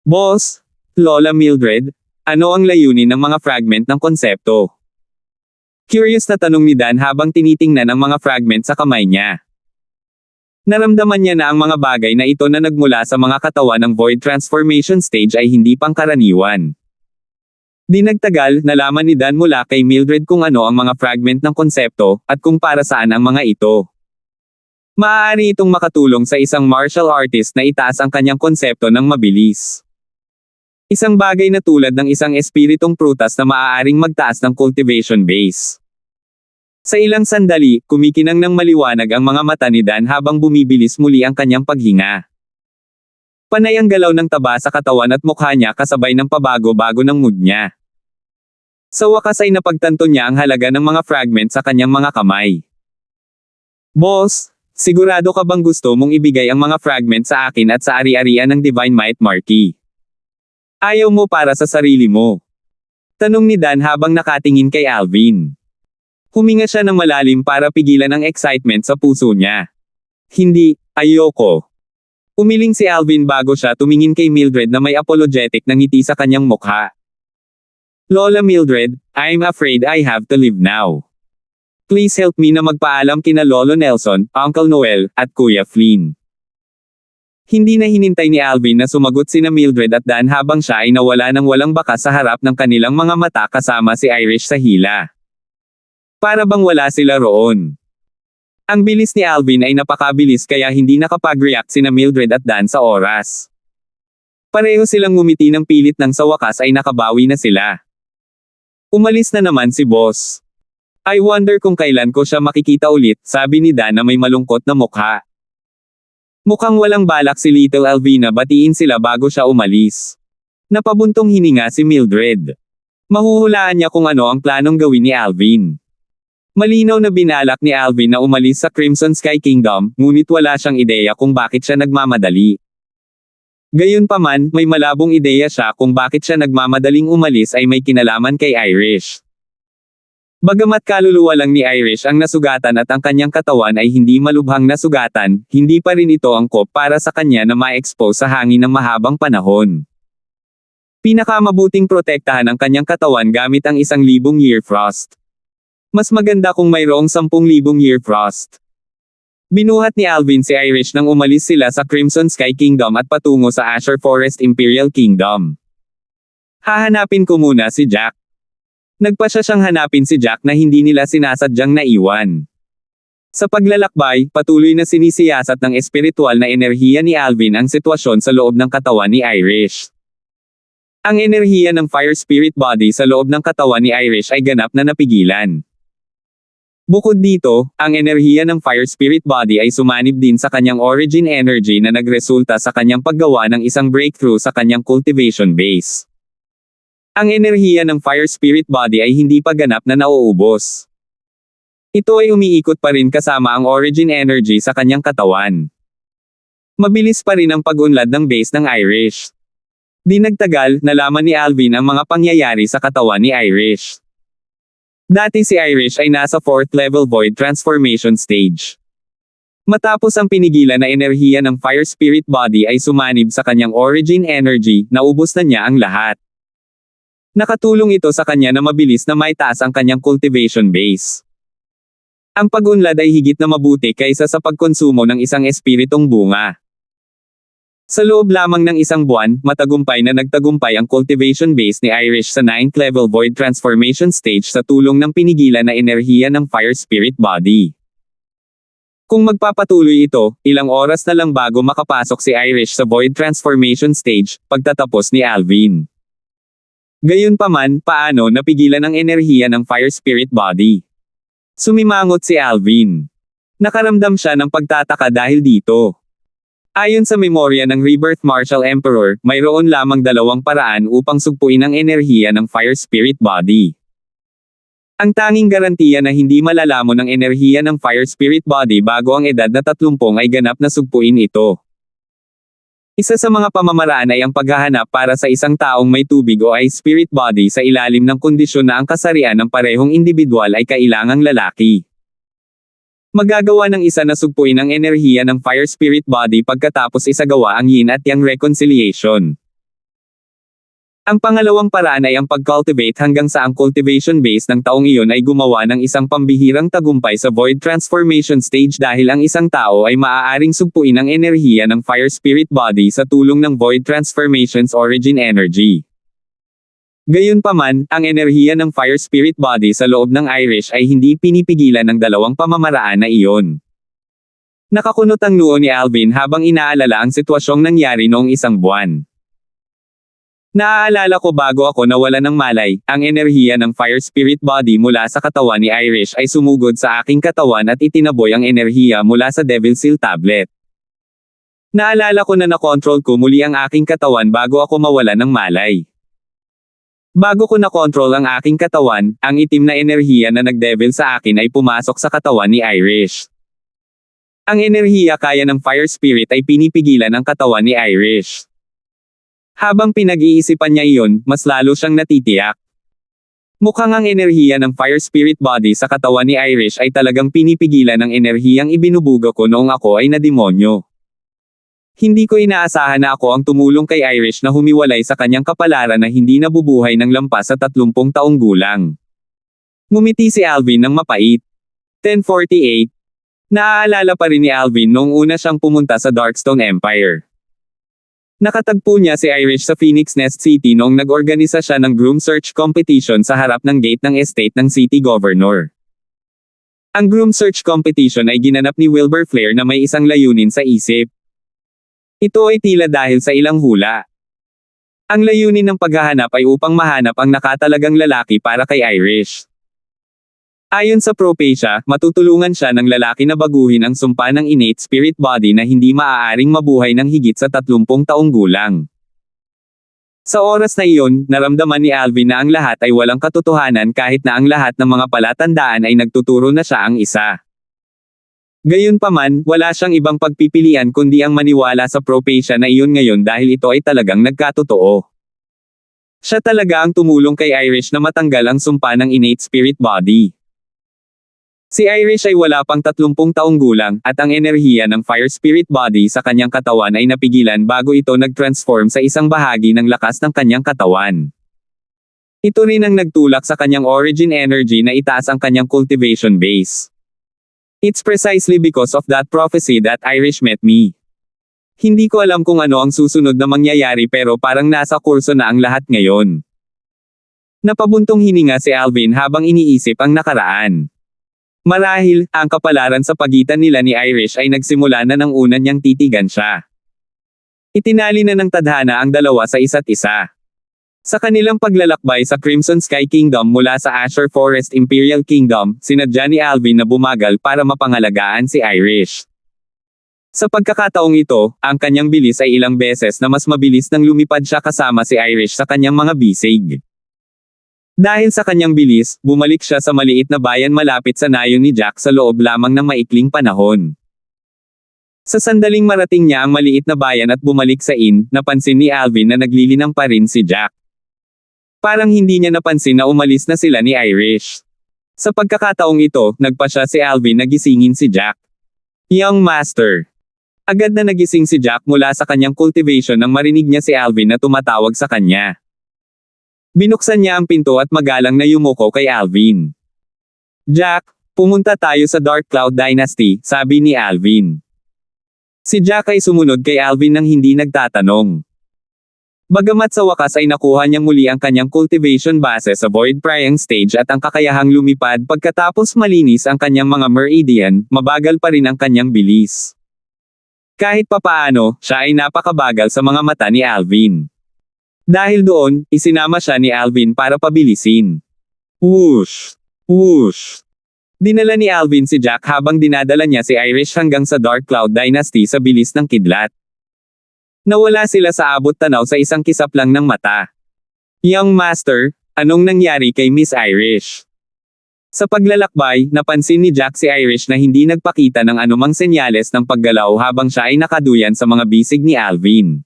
Boss, Lola Mildred, ano ang layunin ng mga fragment ng konsepto? Curious na tanong ni Dan habang tinitingnan ang mga fragment sa kamay niya. Naramdaman niya na ang mga bagay na ito na nagmula sa mga katawan ng void transformation stage ay hindi pangkaraniwan. Di nagtagal, nalaman ni Dan mula kay Mildred kung ano ang mga fragment ng konsepto, at kung para saan ang mga ito. Maaari itong makatulong sa isang martial artist na itaas ang kanyang konsepto ng mabilis. Isang bagay na tulad ng isang espiritong prutas na maaaring magtaas ng cultivation base. Sa ilang sandali, kumikinang ng maliwanag ang mga mata ni Dan habang bumibilis muli ang kanyang paghinga. Panay ang galaw ng taba sa katawan at mukha niya kasabay ng pabago-bago ng mood niya. Sa wakas ay napagtanto niya ang halaga ng mga fragment sa kanyang mga kamay. Boss, sigurado ka bang gusto mong ibigay ang mga fragment sa akin at sa ari-arian ng Divine Might Marquis? Ayaw mo para sa sarili mo? Tanong ni Dan habang nakatingin kay Alvin. Huminga siya ng malalim para pigilan ang excitement sa puso niya. Hindi, ayoko. Umiling si Alvin bago siya tumingin kay Mildred na may apologetic na ngiti sa kanyang mukha. Lola Mildred, I'm afraid I have to leave now. Please help me na magpaalam kina Lolo Nelson, Uncle Noel, at Kuya Flynn. Hindi na hinintay ni Alvin na sumagot sina Mildred at Dan habang siya ay nawala ng walang bakas sa harap ng kanilang mga mata kasama si Irish sa hila. Para bang wala sila roon. Ang bilis ni Alvin ay napakabilis kaya hindi nakapag-react sina Mildred at Dan sa oras. Pareho silang ngumiti ng pilit nang sa wakas ay nakabawi na sila. Umalis na naman si boss. I wonder kung kailan ko siya makikita ulit, sabi ni Dan na may malungkot na mukha. Mukhang walang balak si Little Alvina batiin sila bago siya umalis. Napabuntong hininga si Mildred. Mahuhulaan niya kung ano ang planong gawin ni Alvin. Malinaw na binalak ni Alvin na umalis sa Crimson Sky Kingdom, ngunit wala siyang ideya kung bakit siya nagmamadali. Gayunpaman, may malabong ideya siya kung bakit siya nagmamadaling umalis ay may kinalaman kay Irish. Bagamat kaluluwa lang ni Irish ang nasugatan at ang kanyang katawan ay hindi malubhang nasugatan, hindi pa rin ito angkop para sa kanya na ma-expose sa hangin ng mahabang panahon. Pinakamabuting protektahan ang kanyang katawan gamit ang 1,000 year frost. Mas maganda kung mayroong 10,000 year frost. Binuhat ni Alvin si Irish nang umalis sila sa Crimson Sky Kingdom at patungo sa Azure Forest Imperial Kingdom. Hahanapin ko muna si Jack. Nagpasya siyang hanapin si Jack na hindi nila sinasadyang naiwan. Sa paglalakbay, patuloy na sinisiyasat ng espiritual na enerhiya ni Alvin ang sitwasyon sa loob ng katawan ni Irish. Ang enerhiya ng fire spirit body sa loob ng katawan ni Irish ay ganap na napigilan. Bukod dito, ang enerhiya ng fire spirit body ay sumanib din sa kanyang origin energy na nagresulta sa kanyang paggawa ng isang breakthrough sa kanyang cultivation base. Ang enerhiya ng fire spirit body ay hindi pa ganap na nauubos. Ito ay umiikot pa rin kasama ang origin energy sa kanyang katawan. Mabilis pa rin ang pag-unlad ng base ng Irish. Di nagtagal, nalaman ni Alvin ang mga pangyayari sa katawan ni Irish. Dati si Irish ay nasa 4th level void transformation stage. Matapos ang pinigilan na enerhiya ng fire spirit body ay sumanib sa kanyang origin energy, naubos na niya ang lahat. Nakatulong ito sa kanya na mabilis na maitaas ang kanyang cultivation base. Ang pag-unlad ay higit na mabuti kaysa sa pagkonsumo ng isang espiritong bunga. Sa loob lamang ng isang buwan, matagumpay na nagtagumpay ang cultivation base ni Irish sa 9th level void transformation stage sa tulong ng pinigilan na enerhiya ng fire spirit body. Kung magpapatuloy ito, ilang oras na lang bago makapasok si Irish sa void transformation stage, pagtatapos ni Alvin. Gayunpaman, paano napigilan ang enerhiya ng fire spirit body? Sumimangot si Alvin. Nakaramdam siya ng pagtataka dahil dito. Ayon sa memorya ng Rebirth Martial Emperor, mayroon lamang dalawang paraan upang sugpuin ang enerhiya ng fire spirit body. Ang tanging garantiya na hindi malalamon ang enerhiya ng fire spirit body bago ang edad na 30 ay ganap na sugpuin ito. Isa sa mga pamamaraan ay ang paghahanap para sa isang taong may tubig o ice spirit body sa ilalim ng kondisyon na ang kasarian ng parehong individual ay kailangang lalaki. Magagawa ng isa na sugpuin ang enerhiya ng fire spirit body pagkatapos isagawa ang yin at yang reconciliation. Ang pangalawang paraan ay ang pag-cultivate hanggang sa ang cultivation base ng taong iyon ay gumawa ng isang pambihirang tagumpay sa void transformation stage dahil ang isang tao ay maaaring sugpuin ang enerhiya ng fire spirit body sa tulong ng void transformation's origin energy. Gayunpaman, ang enerhiya ng fire spirit body sa loob ng Irish ay hindi pinipigilan ng dalawang pamamaraan na iyon. Nakakunot ang noo ni Alvin habang inaalala ang sitwasyong nangyari noong isang buwan. Naaalala ko bago ako nawala ng malay, ang enerhiya ng fire spirit body mula sa katawan ni Irish ay sumugod sa aking katawan at itinaboy ang enerhiya mula sa Devil Seal tablet. Naalala ko na nakontrol ko muli ang aking katawan bago ako mawala ng malay. Bago ko nakontrol ang aking katawan, ang itim na enerhiya na nagdevil sa akin ay pumasok sa katawan ni Irish. Ang enerhiya kaya ng fire spirit ay pinipigilan ang katawan ni Irish. Habang pinag-iisipan niya iyon, mas lalo siyang natitiyak. Mukhang ang enerhiya ng fire spirit body sa katawan ni Irish ay talagang pinipigilan ang enerhiyang ibinubuga ko noong ako ay nademonyo. Hindi ko inaasahan na ako ang tumulong kay Irish na humiwalay sa kanyang kapalaran na hindi nabubuhay ng lampas sa 30 taong gulang. Ngumiti si Alvin ng mapait. 1048. Naaalala pa rin ni Alvin noong una siyang pumunta sa Darkstone Empire. Nakatagpo niya si Irish sa Phoenix Nest City noong nag-organisa siya ng groom search competition sa harap ng gate ng estate ng city governor. Ang groom search competition ay ginanap ni Wilbur Flair na may isang layunin sa isip. Ito ay tila dahil sa ilang hula. Ang layunin ng paghahanap ay upang mahanap ang nakatalagang lalaki para kay Irish. Ayon sa Propecia, matutulungan siya ng lalaki na baguhin ang sumpa ng innate spirit body na hindi maaaring mabuhay ng higit sa 30 taong gulang. Sa oras na iyon, naramdaman ni Alvin na ang lahat ay walang katotohanan kahit na ang lahat ng mga palatandaan ay nagtuturo na siya ang isa. Gayunpaman, wala siyang ibang pagpipilian kundi ang maniwala sa Propecia na iyon ngayon dahil ito ay talagang nagkatotoo. Siya talaga ang tumulong kay Irish na matanggal ang sumpa ng innate spirit body. Si Irish ay wala pang 30 taong gulang, at ang enerhiya ng fire spirit body sa kanyang katawan ay napigilan bago ito nag-transform sa isang bahagi ng lakas ng kanyang katawan. Ito rin ang nagtulak sa kanyang origin energy na itaas ang kanyang cultivation base. It's precisely because of that prophecy that Irish met me. Hindi ko alam kung ano ang susunod na mangyayari pero parang nasa kurso na ang lahat ngayon. Napabuntong hininga si Alvin habang iniisip ang nakaraan. Marahil, ang kapalaran sa pagitan nila ni Irish ay nagsimula na nang una niyang titigan siya. Itinali na ng tadhana ang dalawa sa isa't isa. Sa kanilang paglalakbay sa Crimson Sky Kingdom mula sa Azure Forest Imperial Kingdom, sinadya ni Alvin na bumagal para mapangalagaan si Irish. Sa pagkakataong ito, ang kanyang bilis ay ilang beses na mas mabilis nang lumipad siya kasama si Irish sa kanyang mga bisig. Dahil sa kanyang bilis, bumalik siya sa maliit na bayan malapit sa nayon ni Jack sa loob lamang ng maikling panahon. Sa sandaling marating niya ang maliit na bayan at bumalik sa inn, napansin ni Alvin na naglilinang pa rin si Jack. Parang hindi niya napansin na umalis na sila ni Irish. Sa pagkakataong ito, nagpasya si Alvin na gisingin si Jack. Young Master. Agad na nagising si Jack mula sa kanyang cultivation nang marinig niya si Alvin na tumatawag sa kanya. Binuksan niya ang pinto at magalang na yumuko kay Alvin. Jack, pumunta tayo sa Dark Cloud Dynasty, sabi ni Alvin. Si Jack ay sumunod kay Alvin nang hindi nagtatanong. Bagamat sa wakas ay nakuha niya muli ang kanyang cultivation base sa Void Prying Stage at ang kakayahang lumipad pagkatapos malinis ang kanyang mga meridian, mabagal pa rin ang kanyang bilis. Kahit papaano, siya ay napakabagal sa mga mata ni Alvin. Dahil doon, isinama siya ni Alvin para pabilisin. Whoosh! Whoosh! Dinala ni Alvin si Jack habang dinadala niya si Irish hanggang sa Dark Cloud Dynasty sa bilis ng kidlat. Nawala sila sa abot tanaw sa isang kisap lang ng mata. Young Master, anong nangyari kay Miss Irish? Sa paglalakbay, napansin ni Jack si Irish na hindi nagpakita ng anumang senyales ng paggalaw habang siya ay nakaduyan sa mga bisig ni Alvin.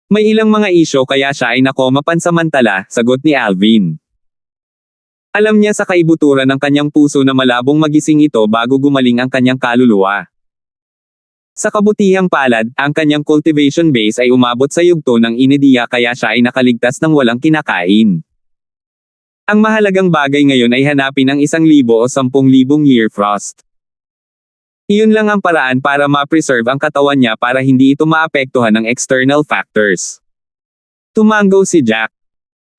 May ilang mga isyo kaya siya ay nakoma pansamantala, sagot ni Alvin. Alam niya sa kaibuturan ng kanyang puso na malabong magising ito bago gumaling ang kanyang kaluluwa. Sa kabutihang palad, ang kanyang cultivation base ay umabot sa yugto ng Inedia kaya siya ay nakaligtas ng walang kinakain. Ang mahalagang bagay ngayon ay hanapin ang 1,000 o 10,000 year frost. Iyon lang ang paraan para ma-preserve ang katawan niya para hindi ito maapektuhan ng external factors. Tumango si Jack.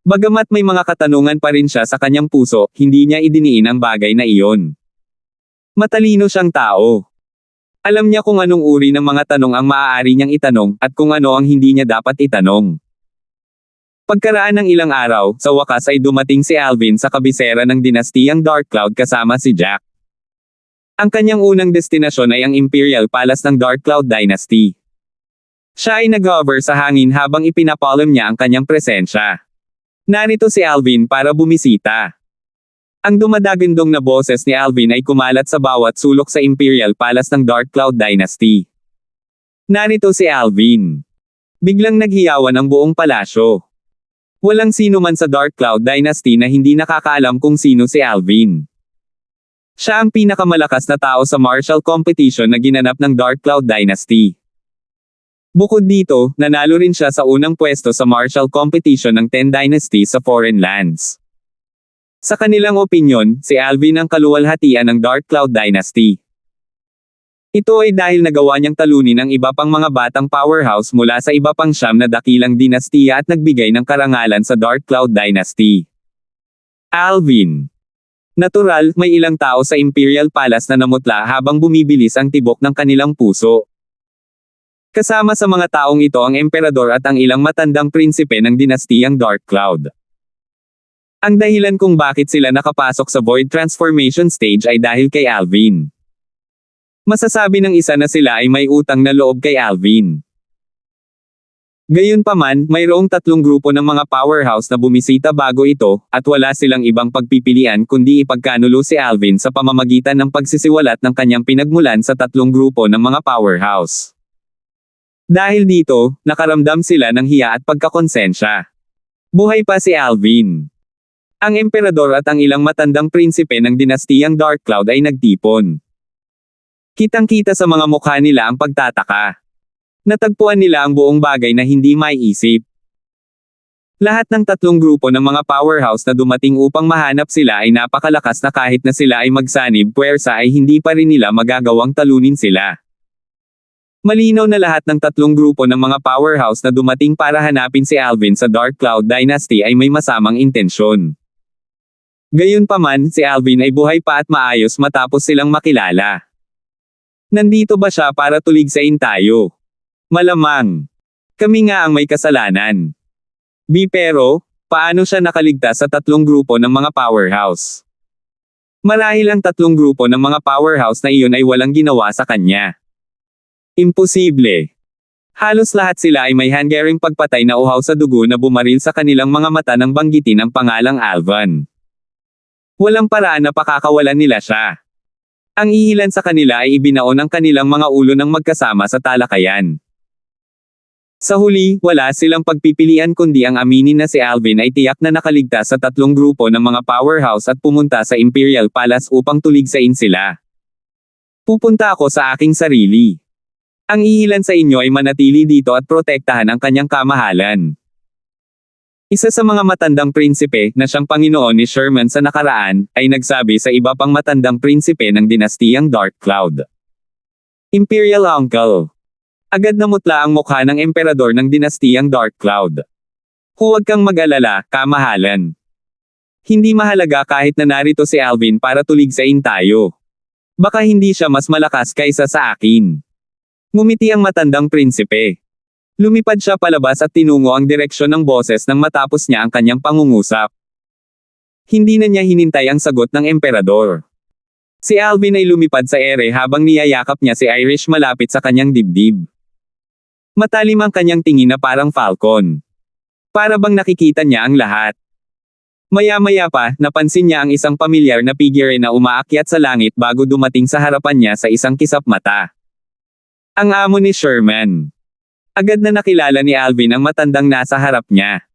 Bagamat may mga katanungan pa rin siya sa kanyang puso, hindi niya idiniin ang bagay na iyon. Matalino siyang tao. Alam niya kung anong uri ng mga tanong ang maaari niyang itanong, at kung ano ang hindi niya dapat itanong. Pagkaraan ng ilang araw, sa wakas ay dumating si Alvin sa kabisera ng dinastiyang Dark Cloud kasama si Jack. Ang kanyang unang destinasyon ay ang Imperial Palace ng Dark Cloud Dynasty. Siya ay nag-hover sa hangin habang ipinapalm niya ang kanyang presensya. Narito si Alvin para bumisita. Ang dumadagandong na boses ni Alvin ay kumalat sa bawat sulok sa Imperial Palace ng Dark Cloud Dynasty. Narito si Alvin. Biglang naghiyawan ang buong palasyo. Walang sino man sa Dark Cloud Dynasty na hindi nakakaalam kung sino si Alvin. Siya ang pinakamalakas na tao sa martial competition na ginanap ng Dark Cloud Dynasty. Bukod dito, nanalo rin siya sa unang pwesto sa martial competition ng 10 Dynasties sa foreign lands. Sa kanilang opinyon, si Alvin ang kaluwalhatian ng Dark Cloud Dynasty. Ito ay dahil nagawa niyang talunin ang iba pang mga batang powerhouse mula sa iba pang 9 na dakilang dinastiya at nagbigay ng karangalan sa Dark Cloud Dynasty. Alvin. Natural, may ilang tao sa Imperial Palace na namutla habang bumibilis ang tibok ng kanilang puso. Kasama sa mga taong ito ang emperador at ang ilang matandang prinsipe ng dinastiyang Dark Cloud. Ang dahilan kung bakit sila nakapasok sa Void Transformation Stage ay dahil kay Alvin. Masasabi ng isa na sila ay may utang na loob kay Alvin. Gayunpaman, mayroong 3 grupo ng mga powerhouse na bumisita bago ito, at wala silang ibang pagpipilian kundi ipagkanulo si Alvin sa pamamagitan ng pagsisiwalat ng kanyang pinagmulan sa 3 grupo ng mga powerhouse. Dahil dito, nakaramdam sila ng hiya at pagkakonsensya. Buhay pa si Alvin. Ang emperador at ang ilang matandang prinsipe ng dinastiyang Dark Cloud ay nagtipon. Kitang-kita sa mga mukha nila ang pagtataka. Natagpuan nila ang buong bagay na hindi maiisip. Lahat ng 3 grupo ng mga powerhouse na dumating upang mahanap sila ay napakalakas na kahit na sila ay magsanib puwersa ay hindi pa rin nila magagawang talunin sila. Malinaw na lahat ng 3 grupo ng mga powerhouse na dumating para hanapin si Alvin sa Dark Cloud Dynasty ay may masamang intensyon. Gayunpaman, si Alvin ay buhay pa at maayos matapos silang makilala. Nandito ba siya para tuligsain tayo? Malamang. Kami nga ang may kasalanan. Pero, paano siya nakaligtas sa tatlong grupo ng mga powerhouse? Marahil ang tatlong grupo ng mga powerhouse na iyon ay walang ginawa sa kanya. Imposible. Halos lahat sila ay may hanggaring pagpatay na uhaw sa dugo na bumaril sa kanilang mga mata nang banggitin ang pangalang Alvan. Walang paraan na pakakawalan nila siya. Ang ihilan sa kanila ay ibinaon ang kanilang mga ulo ng magkasama sa talakayan. Sa huli, wala silang pagpipilian kundi ang aminin na si Alvin ay tiyak na nakaligtas sa tatlong grupo ng mga powerhouse at pumunta sa Imperial Palace upang tuligsain sila. Pupunta ako sa aking sarili. Ang ihilan sa inyo ay manatili dito at protektahan ang kanyang kamahalan. Isa sa mga matandang prinsipe na siyang Panginoon ni Sherman sa nakaraan, ay nagsabi sa iba pang matandang prinsipe ng dinastiyang Dark Cloud. Imperial Uncle. Agad namutla ang mukha ng emperador ng dinastiyang Dark Cloud. Huwag kang mag-alala, kamahalan. Hindi mahalaga kahit na narito si Alvin para tuligsain tayo. Baka hindi siya mas malakas kaysa sa akin. Ngumiti ang matandang prinsipe. Lumipad siya palabas at tinungo ang direksyon ng boses nang matapos niya ang kanyang pangungusap. Hindi na niya hinintay ang sagot ng emperador. Si Alvin ay lumipad sa ere habang niyayakap niya si Irish malapit sa kanyang dibdib. Matalim ang kanyang tingin na parang falcon. Para bang nakikita niya ang lahat. Maya-maya pa, napansin niya ang isang pamilyar na figure na umaakyat sa langit bago dumating sa harapan niya sa isang kisap mata. Ang amo ni Sherman. Agad na nakilala ni Alvin ang matandang nasa harap niya.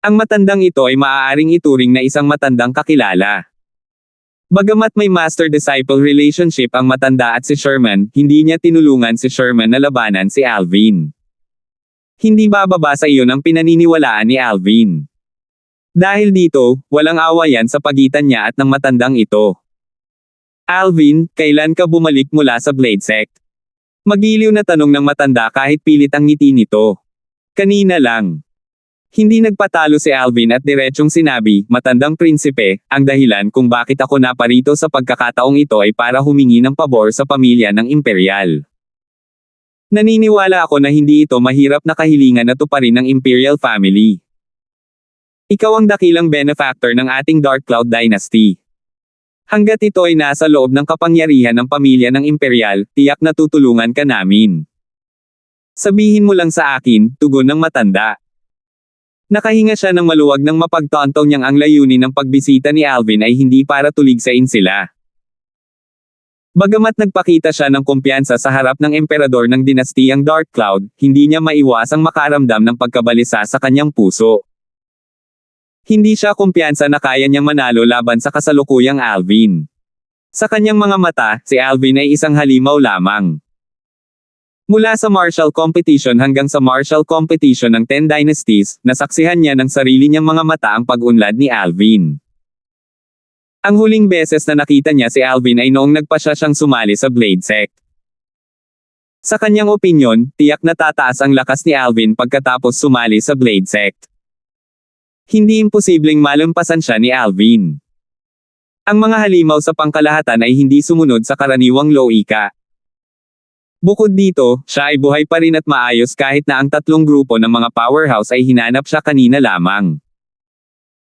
Ang matandang ito ay maaaring ituring na isang matandang kakilala. Bagamat may master-disciple relationship ang matanda at si Sherman, hindi niya tinulungan si Sherman na labanan si Alvin. Hindi bababa sa iyon ang pinaniniwalaan ni Alvin. Dahil dito, walang awayan sa pagitan niya at ng matandang ito. Alvin, kailan ka bumalik mula sa Blade Sect? Magiliw na tanong ng matanda kahit pilit ang ngiti nito. Kanina lang. Hindi nagpatalo si Alvin at diretsyong sinabi, matandang prinsipe, ang dahilan kung bakit ako naparito sa pagkakataong ito ay para humingi ng pabor sa pamilya ng Imperial. Naniniwala ako na hindi ito mahirap na kahilingan na tuparin ng Imperial family. Ikaw ang dakilang benefactor ng ating Dark Cloud Dynasty. Hanggat ito ay nasa loob ng kapangyarihan ng pamilya ng Imperial, tiyak na tutulungan ka namin. Sabihin mo lang sa akin, tugon ng matanda. Nakahinga siya ng maluwag nang mapagtanto niyang ang layunin ng pagbisita ni Alvin ay hindi para tuligsain sila. Bagamat nagpakita siya ng kumpiyansa sa harap ng emperador ng dinastiyang Dark Cloud, hindi niya maiwasang makaramdam ng pagkabalisa sa kanyang puso. Hindi siya kumpiyansa na kaya niyang manalo laban sa kasalukuyang Alvin. Sa kanyang mga mata, si Alvin ay isang halimaw lamang. Mula sa martial competition hanggang sa martial competition ng 10 Dynasties, nasaksihan niya ng sarili niyang mga mata ang pag-unlad ni Alvin. Ang huling beses na nakita niya si Alvin ay noong nagpasya siyang sumali sa Blade Sect. Sa kanyang opinyon, tiyak na tataas ang lakas ni Alvin pagkatapos sumali sa Blade Sect. Hindi imposibleng malampasan siya ni Alvin. Ang mga halimaw sa pangkalahatan ay hindi sumunod sa karaniwang loika. Bukod dito, siya ay buhay pa rin at maayos kahit na ang tatlong grupo ng mga powerhouse ay hinanap siya kanina lamang.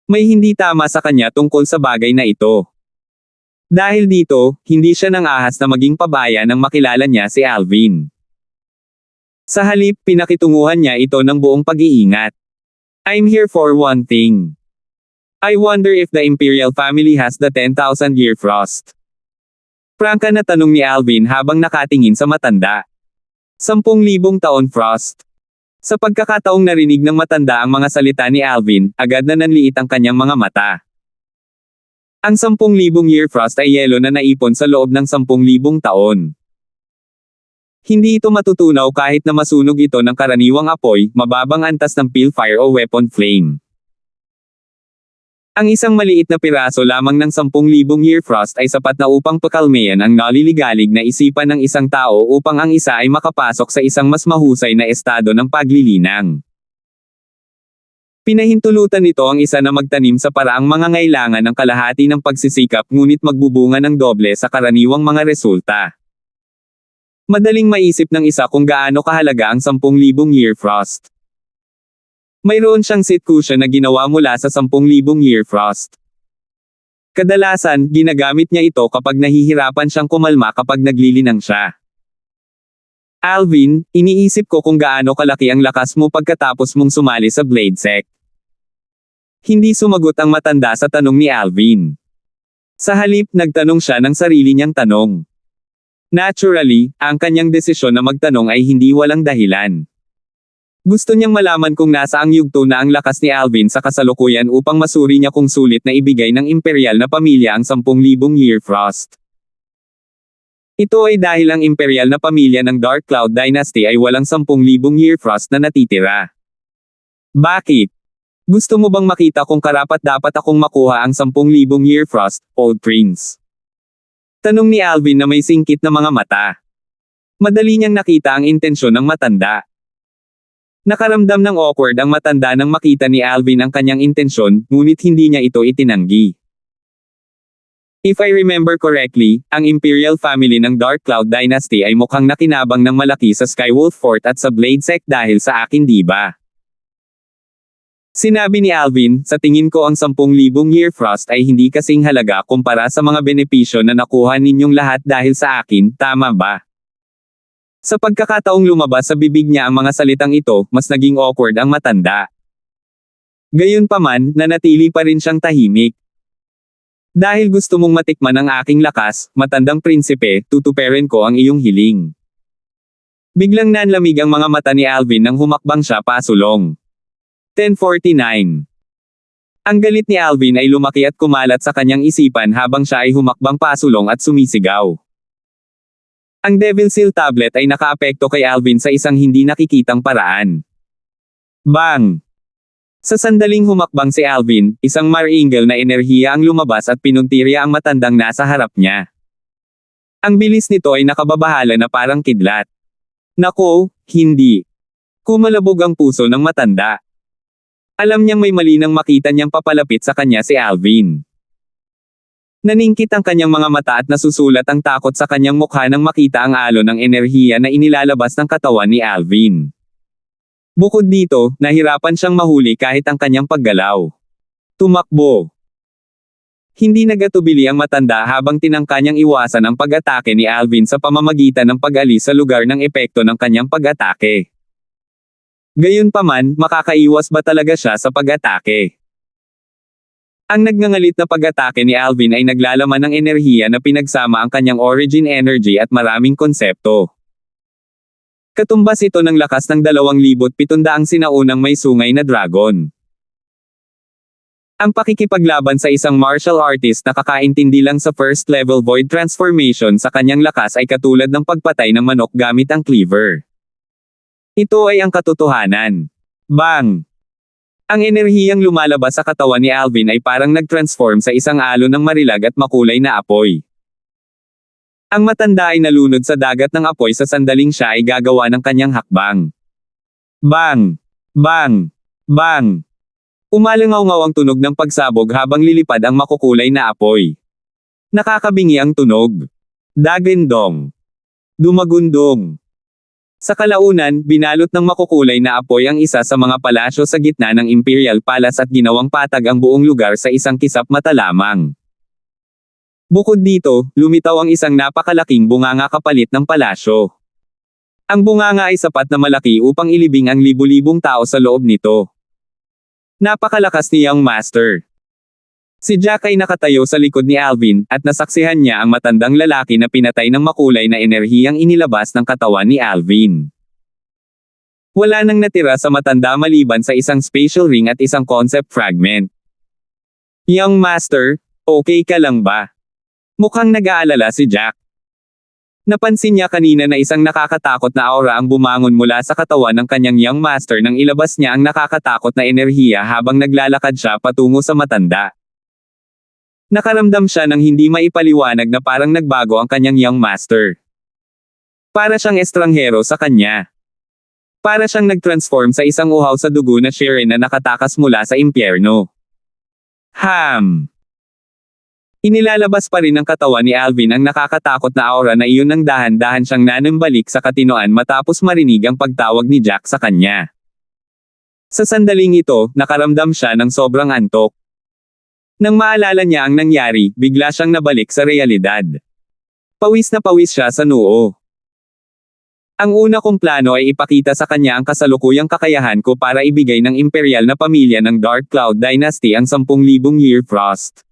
May hindi tama sa kanya tungkol sa bagay na ito. Dahil dito, hindi siya nang ahas na maging pabaya nang makilala niya si Alvin. Sa halip, pinakitunguhan niya ito ng buong pag-iingat. I'm here for one thing. I wonder if the Imperial family has the 10,000-year frost. Prangka na tanong ni Alvin habang nakatingin sa matanda. 10,000 taon frost. Sa pagkakataong narinig ng matanda ang mga salita ni Alvin, agad na nanliit ang kanyang mga mata. Ang 10,000 year frost ay yelo na naipon sa loob ng 10,000 taon. Hindi ito matutunaw kahit na masunog ito ng karaniwang apoy, mababang antas ng pilfire o weapon flame. Ang isang maliit na piraso lamang ng 10,000 year frost ay sapat na upang pakalmayan ang naliligalig na isipan ng isang tao upang ang isa ay makapasok sa isang mas mahusay na estado ng paglilinang. Pinahintulutan nito ang isa na magtanim sa paraang mangangailangan ng kalahati ng pagsisikap ngunit magbubunga ng doble sa karaniwang mga resulta. Madaling maisip ng isa kung gaano kahalaga ang 10,000 year frost. Mayroon siyang seat cushion na ginawa mula sa 10,000 year frost. Kadalasan, ginagamit niya ito kapag nahihirapan siyang kumalma kapag naglilinang siya. Alvin, iniisip ko kung gaano kalaki ang lakas mo pagkatapos mong sumali sa Blade Sect. Hindi sumagot ang matanda sa tanong ni Alvin. Sa halip, nagtanong siya ng sarili niyang tanong. Naturally, ang kanyang desisyon na magtanong ay hindi walang dahilan. Gusto niyang malaman kung nasaang yugto na ang lakas ni Alvin sa kasalukuyan upang masuri niya kung sulit na ibigay ng imperial na pamilya ang 10,000 year frost. Ito ay dahil ang imperial na pamilya ng Dark Cloud Dynasty ay walang 10,000 year frost na natitira. Bakit? Gusto mo bang makita kung karapat-dapat akong makuha ang 10,000 year frost, Old Prince? Tanong ni Alvin na may singkit na mga mata. Madali niyang nakita ang intensyon ng matanda. Nakaramdam ng awkward ang matanda nang makita ni Alvin ang kanyang intensyon, ngunit hindi niya ito itinanggi. If I remember correctly, ang Imperial family ng Dark Cloud Dynasty ay mukhang nakinabang ng malaki sa Skywolf Fort at sa Blade Sect dahil sa akin, di ba? Sinabi ni Alvin, sa tingin ko ang 10,000 year frost ay hindi kasing halaga kumpara sa mga benepisyo na nakuha ninyong lahat dahil sa akin, tama ba? Sa pagkakataong lumabas sa bibig niya ang mga salitang ito, mas naging awkward ang matanda. Gayunpaman, nanatili pa rin siyang tahimik. Dahil gusto mong matikman ang aking lakas, matandang prinsipe, tutuperin ko ang iyong hiling. Biglang nanlamig ang mga mata ni Alvin nang humakbang siya pasulong. 10:49. Ang galit ni Alvin ay lumaki at kumalat sa kanyang isipan habang siya ay humakbang pasulong at sumisigaw. Ang Devil Seal tablet ay nakaapekto kay Alvin sa isang hindi nakikitang paraan. Bang! Sa sandaling humakbang si Alvin, isang maringal na enerhiya ang lumabas at pinuntirya ang matandang nasa harap niya. Ang bilis nito ay nakababahala na parang kidlat. Nako, hindi. Kumalabog ang puso ng matanda. Alam niyang may mali nang makita niyang papalapit sa kanya si Alvin. Naningkit ang kanyang mga mata at nasusulat ang takot sa kanyang mukha nang makita ang alon ng enerhiya na inilalabas ng katawan ni Alvin. Bukod dito, nahirapan siyang mahuli kahit ang kanyang paggalaw. Tumakbo. Hindi nagatubili ang matanda habang tinangka niyang iwasan ang pag-atake ni Alvin sa pamamagitan ng pag-alis sa lugar ng epekto ng kanyang pag-atake. Gayunpaman, makakaiwas ba talaga siya sa pag-atake? Ang nagngangalit na pag-atake ni Alvin ay naglalaman ng enerhiya na pinagsama ang kanyang origin energy at maraming konsepto. Katumbas ito ng lakas ng 2,700 sinaunang may sungay na dragon. Ang pakikipaglaban sa isang martial artist na kakaintindi lang sa first level void transformation sa kanyang lakas ay katulad ng pagpatay ng manok gamit ang cleaver. Ito ay ang katotohanan. Bang! Ang enerhiyang lumalabas sa katawan ni Alvin ay parang nag-transform sa isang alon ng marilag at makulay na apoy. Ang matanda ay nalunod sa dagat ng apoy sa sandaling siya ay gagawa ng kanyang hakbang. Bang! Bang! Bang! Umalangaw-ngaw ang tunog ng pagsabog habang lilipad ang makukulay na apoy. Nakakabingi ang tunog. Dagindong. Dumagundong. Sa kalaunan, binalot ng makukulay na apoy ang isa sa mga palasyo sa gitna ng Imperial Palace at ginawang patag ang buong lugar sa isang kisap mata lamang. Bukod dito, lumitaw ang isang napakalaking bunganga kapalit ng palasyo. Ang bunganga ay sapat na malaki upang ilibing ang libu-libong tao sa loob nito. Napakalakas ni Young Master. Si Jack ay nakatayo sa likod ni Alvin, at nasaksihan niya ang matandang lalaki na pinatay ng makulay na enerhiyang inilabas ng katawan ni Alvin. Wala nang natira sa matanda maliban sa isang spatial ring at isang concept fragment. Young Master, okay ka lang ba? Mukhang nag-aalala si Jack. Napansin niya kanina na isang nakakatakot na aura ang bumangon mula sa katawan ng kanyang Young Master nang ilabas niya ang nakakatakot na enerhiya habang naglalakad siya patungo sa matanda. Nakaramdam siya ng hindi maipaliwanag na parang nagbago ang kanyang Young Master. Para siyang estranghero sa kanya. Para siyang nag-transform sa isang uhaw sa dugo na Shirin na nakatakas mula sa impyerno. Inilalabas pa rin ng katawan ni Alvin ang nakakatakot na aura na iyon nang dahan-dahan siyang nanambalik sa katinoan matapos marinig ang pagtawag ni Jack sa kanya. Sa sandaling ito, nakaramdam siya ng sobrang antok. Nang maalala niya ang nangyari, bigla siyang nabalik sa realidad. Pawis na pawis siya sa noo. Ang una kong plano ay ipakita sa kanya ang kasalukuyang kakayahan ko para ibigay ng imperial na pamilya ng Dark Cloud Dynasty ang 10,000 year frost.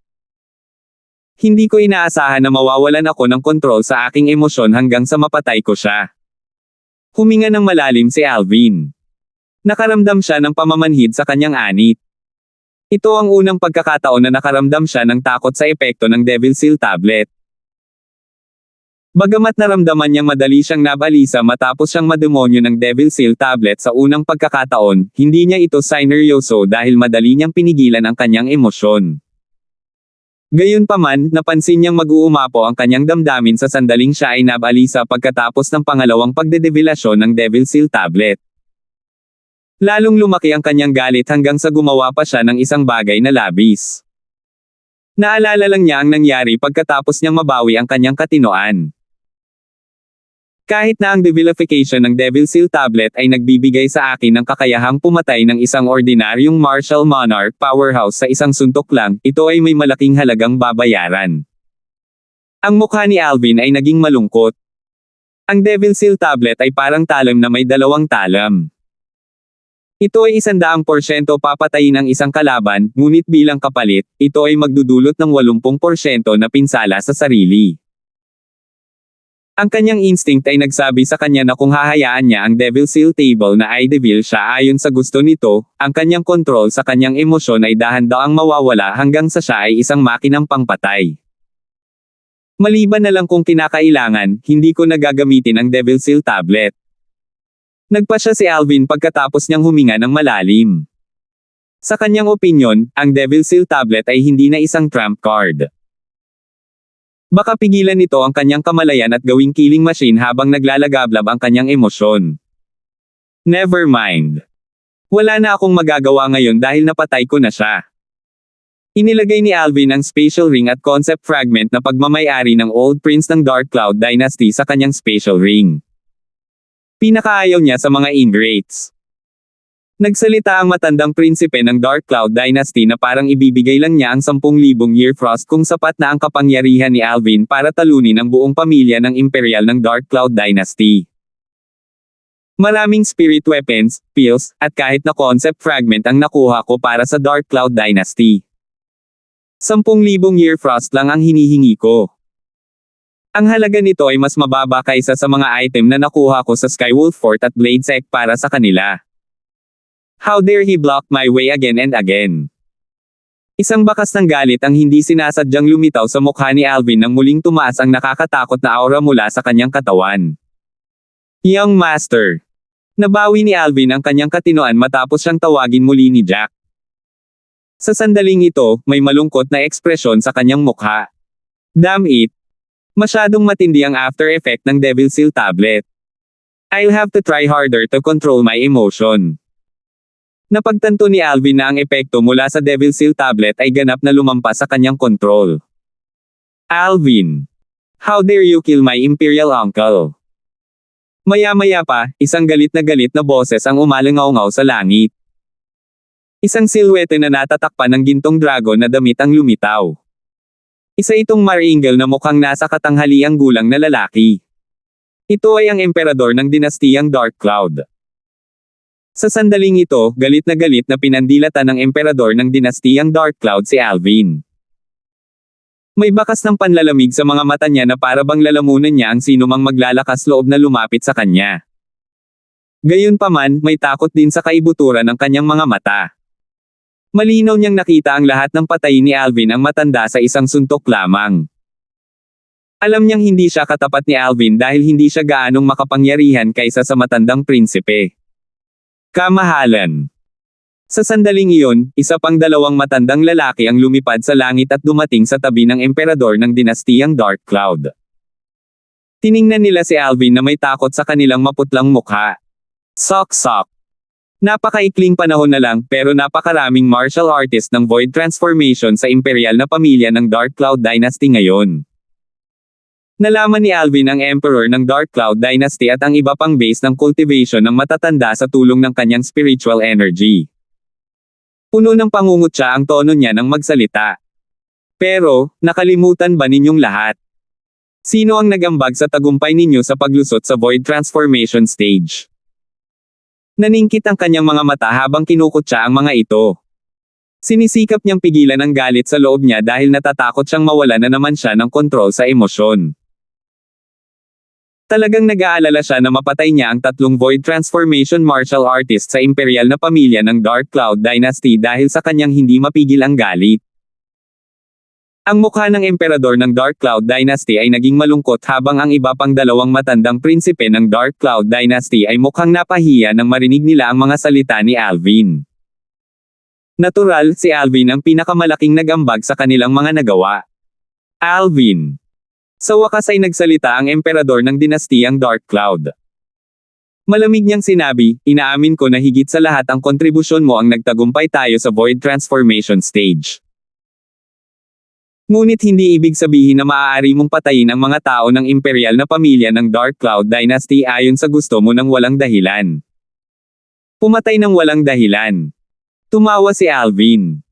Hindi ko inaasahan na mawawalan ako ng kontrol sa aking emosyon hanggang sa mapatay ko siya. Huminga ng malalim si Alvin. Nakaramdam siya ng pamamanhid sa kanyang anit. Ito ang unang pagkakataon na nakaramdam siya ng takot sa epekto ng Devil Seal tablet. Bagamat naramdaman niyang madali siyang nabalisa matapos siyang mademonyo ng Devil Seal tablet sa unang pagkakataon, hindi niya ito sineryoso dahil madali niyang pinigilan ang kanyang emosyon. Gayunpaman, napansin niyang mag-uumapo ang kanyang damdamin sa sandaling siya ay nabalisa pagkatapos ng pangalawang pagdedevelasyon ng Devil Seal tablet. Lalong lumaki ang kanyang galit hanggang sa gumawa pa siya ng isang bagay na labis. Naalala lang niya ang nangyari pagkatapos niyang mabawi ang kanyang katinoan. Kahit na ang devilification ng Devil Seal tablet ay nagbibigay sa akin ng kakayahang pumatay ng isang ordinaryong martial monarch powerhouse sa isang suntok lang, ito ay may malaking halagang babayaran. Ang mukha ni Alvin ay naging malungkot. Ang Devil Seal tablet ay parang talam na may dalawang talam. Ito ay 100% papatayin ng isang kalaban, ngunit bilang kapalit, ito ay magdudulot ng 80% na pinsala sa sarili. Ang kanyang instinct ay nagsabi sa kanya na kung hahayaan niya ang Devil Seal table na i-devil siya ayon sa gusto nito, ang kanyang kontrol sa kanyang emosyon ay dahan-daang mawawala hanggang sa siya ay isang makinang pangpatay. Maliban na lang kung kinakailangan, hindi ko nagagamitin ang Devil Seal tablet. Nagpa siya si Alvin pagkatapos niyang huminga ng malalim. Sa kanyang opinyon, ang Devil Seal tablet ay hindi na isang trump card. Baka pigilan nito ang kanyang kamalayan at gawing killing machine habang naglalagablab ang kanyang emosyon. Never mind. Wala na akong magagawa ngayon dahil napatay ko na siya. Inilagay ni Alvin ang spatial ring at concept fragment na pagmamayari ng Old Prince ng Dark Cloud Dynasty sa kanyang spatial ring. Pinakaayaw niya sa mga ingrates. Nagsalita ang matandang prinsipe ng Dark Cloud Dynasty na parang ibibigay lang niya ang 10,000 year frost kung sapat na ang kapangyarihan ni Alvin para talunin ang buong pamilya ng imperial ng Dark Cloud Dynasty. Maraming spirit weapons, pills, at kahit na concept fragment ang nakuha ko para sa Dark Cloud Dynasty. 10,000 year frost lang ang hinihingi ko. Ang halaga nito ay mas mababa kaysa sa mga item na nakuha ko sa Skywolf Fort at Bladesec para sa kanila. How dare he block my way again and again? Isang bakas ng galit ang hindi sinasadyang lumitaw sa mukha ni Alvin nang muling tumaas ang nakakatakot na aura mula sa kanyang katawan. Young Master. Nabawi ni Alvin ang kanyang katinoan matapos siyang tawagin muli ni Jack. Sa sandaling ito, may malungkot na ekspresyon sa kanyang mukha. Damn it! Masyadong matindi ang after effect ng Devil Seal tablet. I'll have to try harder to control my emotion. Napagtanto ni Alvin na ang epekto mula sa Devil Seal tablet ay ganap na lumampas sa kanyang kontrol. Alvin! How dare you kill my imperial uncle? Maya-maya pa, isang galit na boses ang umalangaw-ngaw sa langit. Isang silhwete na natatakpan ng gintong dragon na damit ang lumitaw. Isa itong maringal na mukhang nasa katanghaliang gulang na lalaki. Ito ay ang emperador ng dinastiyang Dark Cloud. Sa sandaling ito, galit na pinandilatan ng emperador ng dinastiyang Dark Cloud si Alvin. May bakas ng panlalamig sa mga mata niya na para bang lalamunan niya ang sinumang maglalakas loob na lumapit sa kanya. Gayunpaman, may takot din sa kaibuturan ng kanyang mga mata. Malinaw niyang nakita ang lahat ng patay ni Alvin ang matanda sa isang suntok lamang. Alam niyang hindi siya katapat ni Alvin dahil hindi siya gaanong makapangyarihan kaysa sa matandang prinsipe. Kamahalan. Sa sandaling iyon, isa pang dalawang matandang lalaki ang lumipad sa langit at dumating sa tabi ng emperador ng dinastiyang Dark Cloud. Tiningnan nila si Alvin na may takot sa kanilang maputlang mukha. Sok-sok. Napakaikling panahon na lang pero napakaraming martial artist ng Void Transformation sa imperial na pamilya ng Dark Cloud Dynasty ngayon. Nalaman ni Alvin ang Emperor ng Dark Cloud Dynasty at ang iba pang base ng cultivation ng matatanda sa tulong ng kanyang spiritual energy. Puno ng pangungutya ang tono niya nang magsalita. Pero, nakalimutan ba ninyong lahat? Sino ang nagambag sa tagumpay ninyo sa paglusot sa Void Transformation Stage? Naningkit ang kanyang mga mata habang kinukutya ang mga ito. Sinisikap niyang pigilan ang galit sa loob niya dahil natatakot siyang mawala na naman siya ng kontrol sa emosyon. Talagang nag-aalala siya na mapatay niya ang tatlong Void Transformation martial artist sa imperial na pamilya ng Dark Cloud Dynasty dahil sa kanyang hindi mapigil ang galit. Ang mukha ng emperador ng Dark Cloud Dynasty ay naging malungkot habang ang iba pang dalawang matandang prinsipe ng Dark Cloud Dynasty ay mukhang napahiya nang marinig nila ang mga salita ni Alvin. Natural, si Alvin ang pinakamalaking nagambag sa kanilang mga nagawa. Alvin. Sa wakas ay nagsalita ang emperador ng dinastiyang Dark Cloud. Malamig niyang sinabi, inaamin ko na higit sa lahat ang kontribusyon mo ang nagtagumpay tayo sa Void Transformation Stage. Ngunit hindi ibig sabihin na maaari mong patayin ang mga tao ng imperial na pamilya ng Dark Cloud Dynasty ayon sa gusto mo ng walang dahilan. Pumatay ng walang dahilan. Tumawa si Alvin.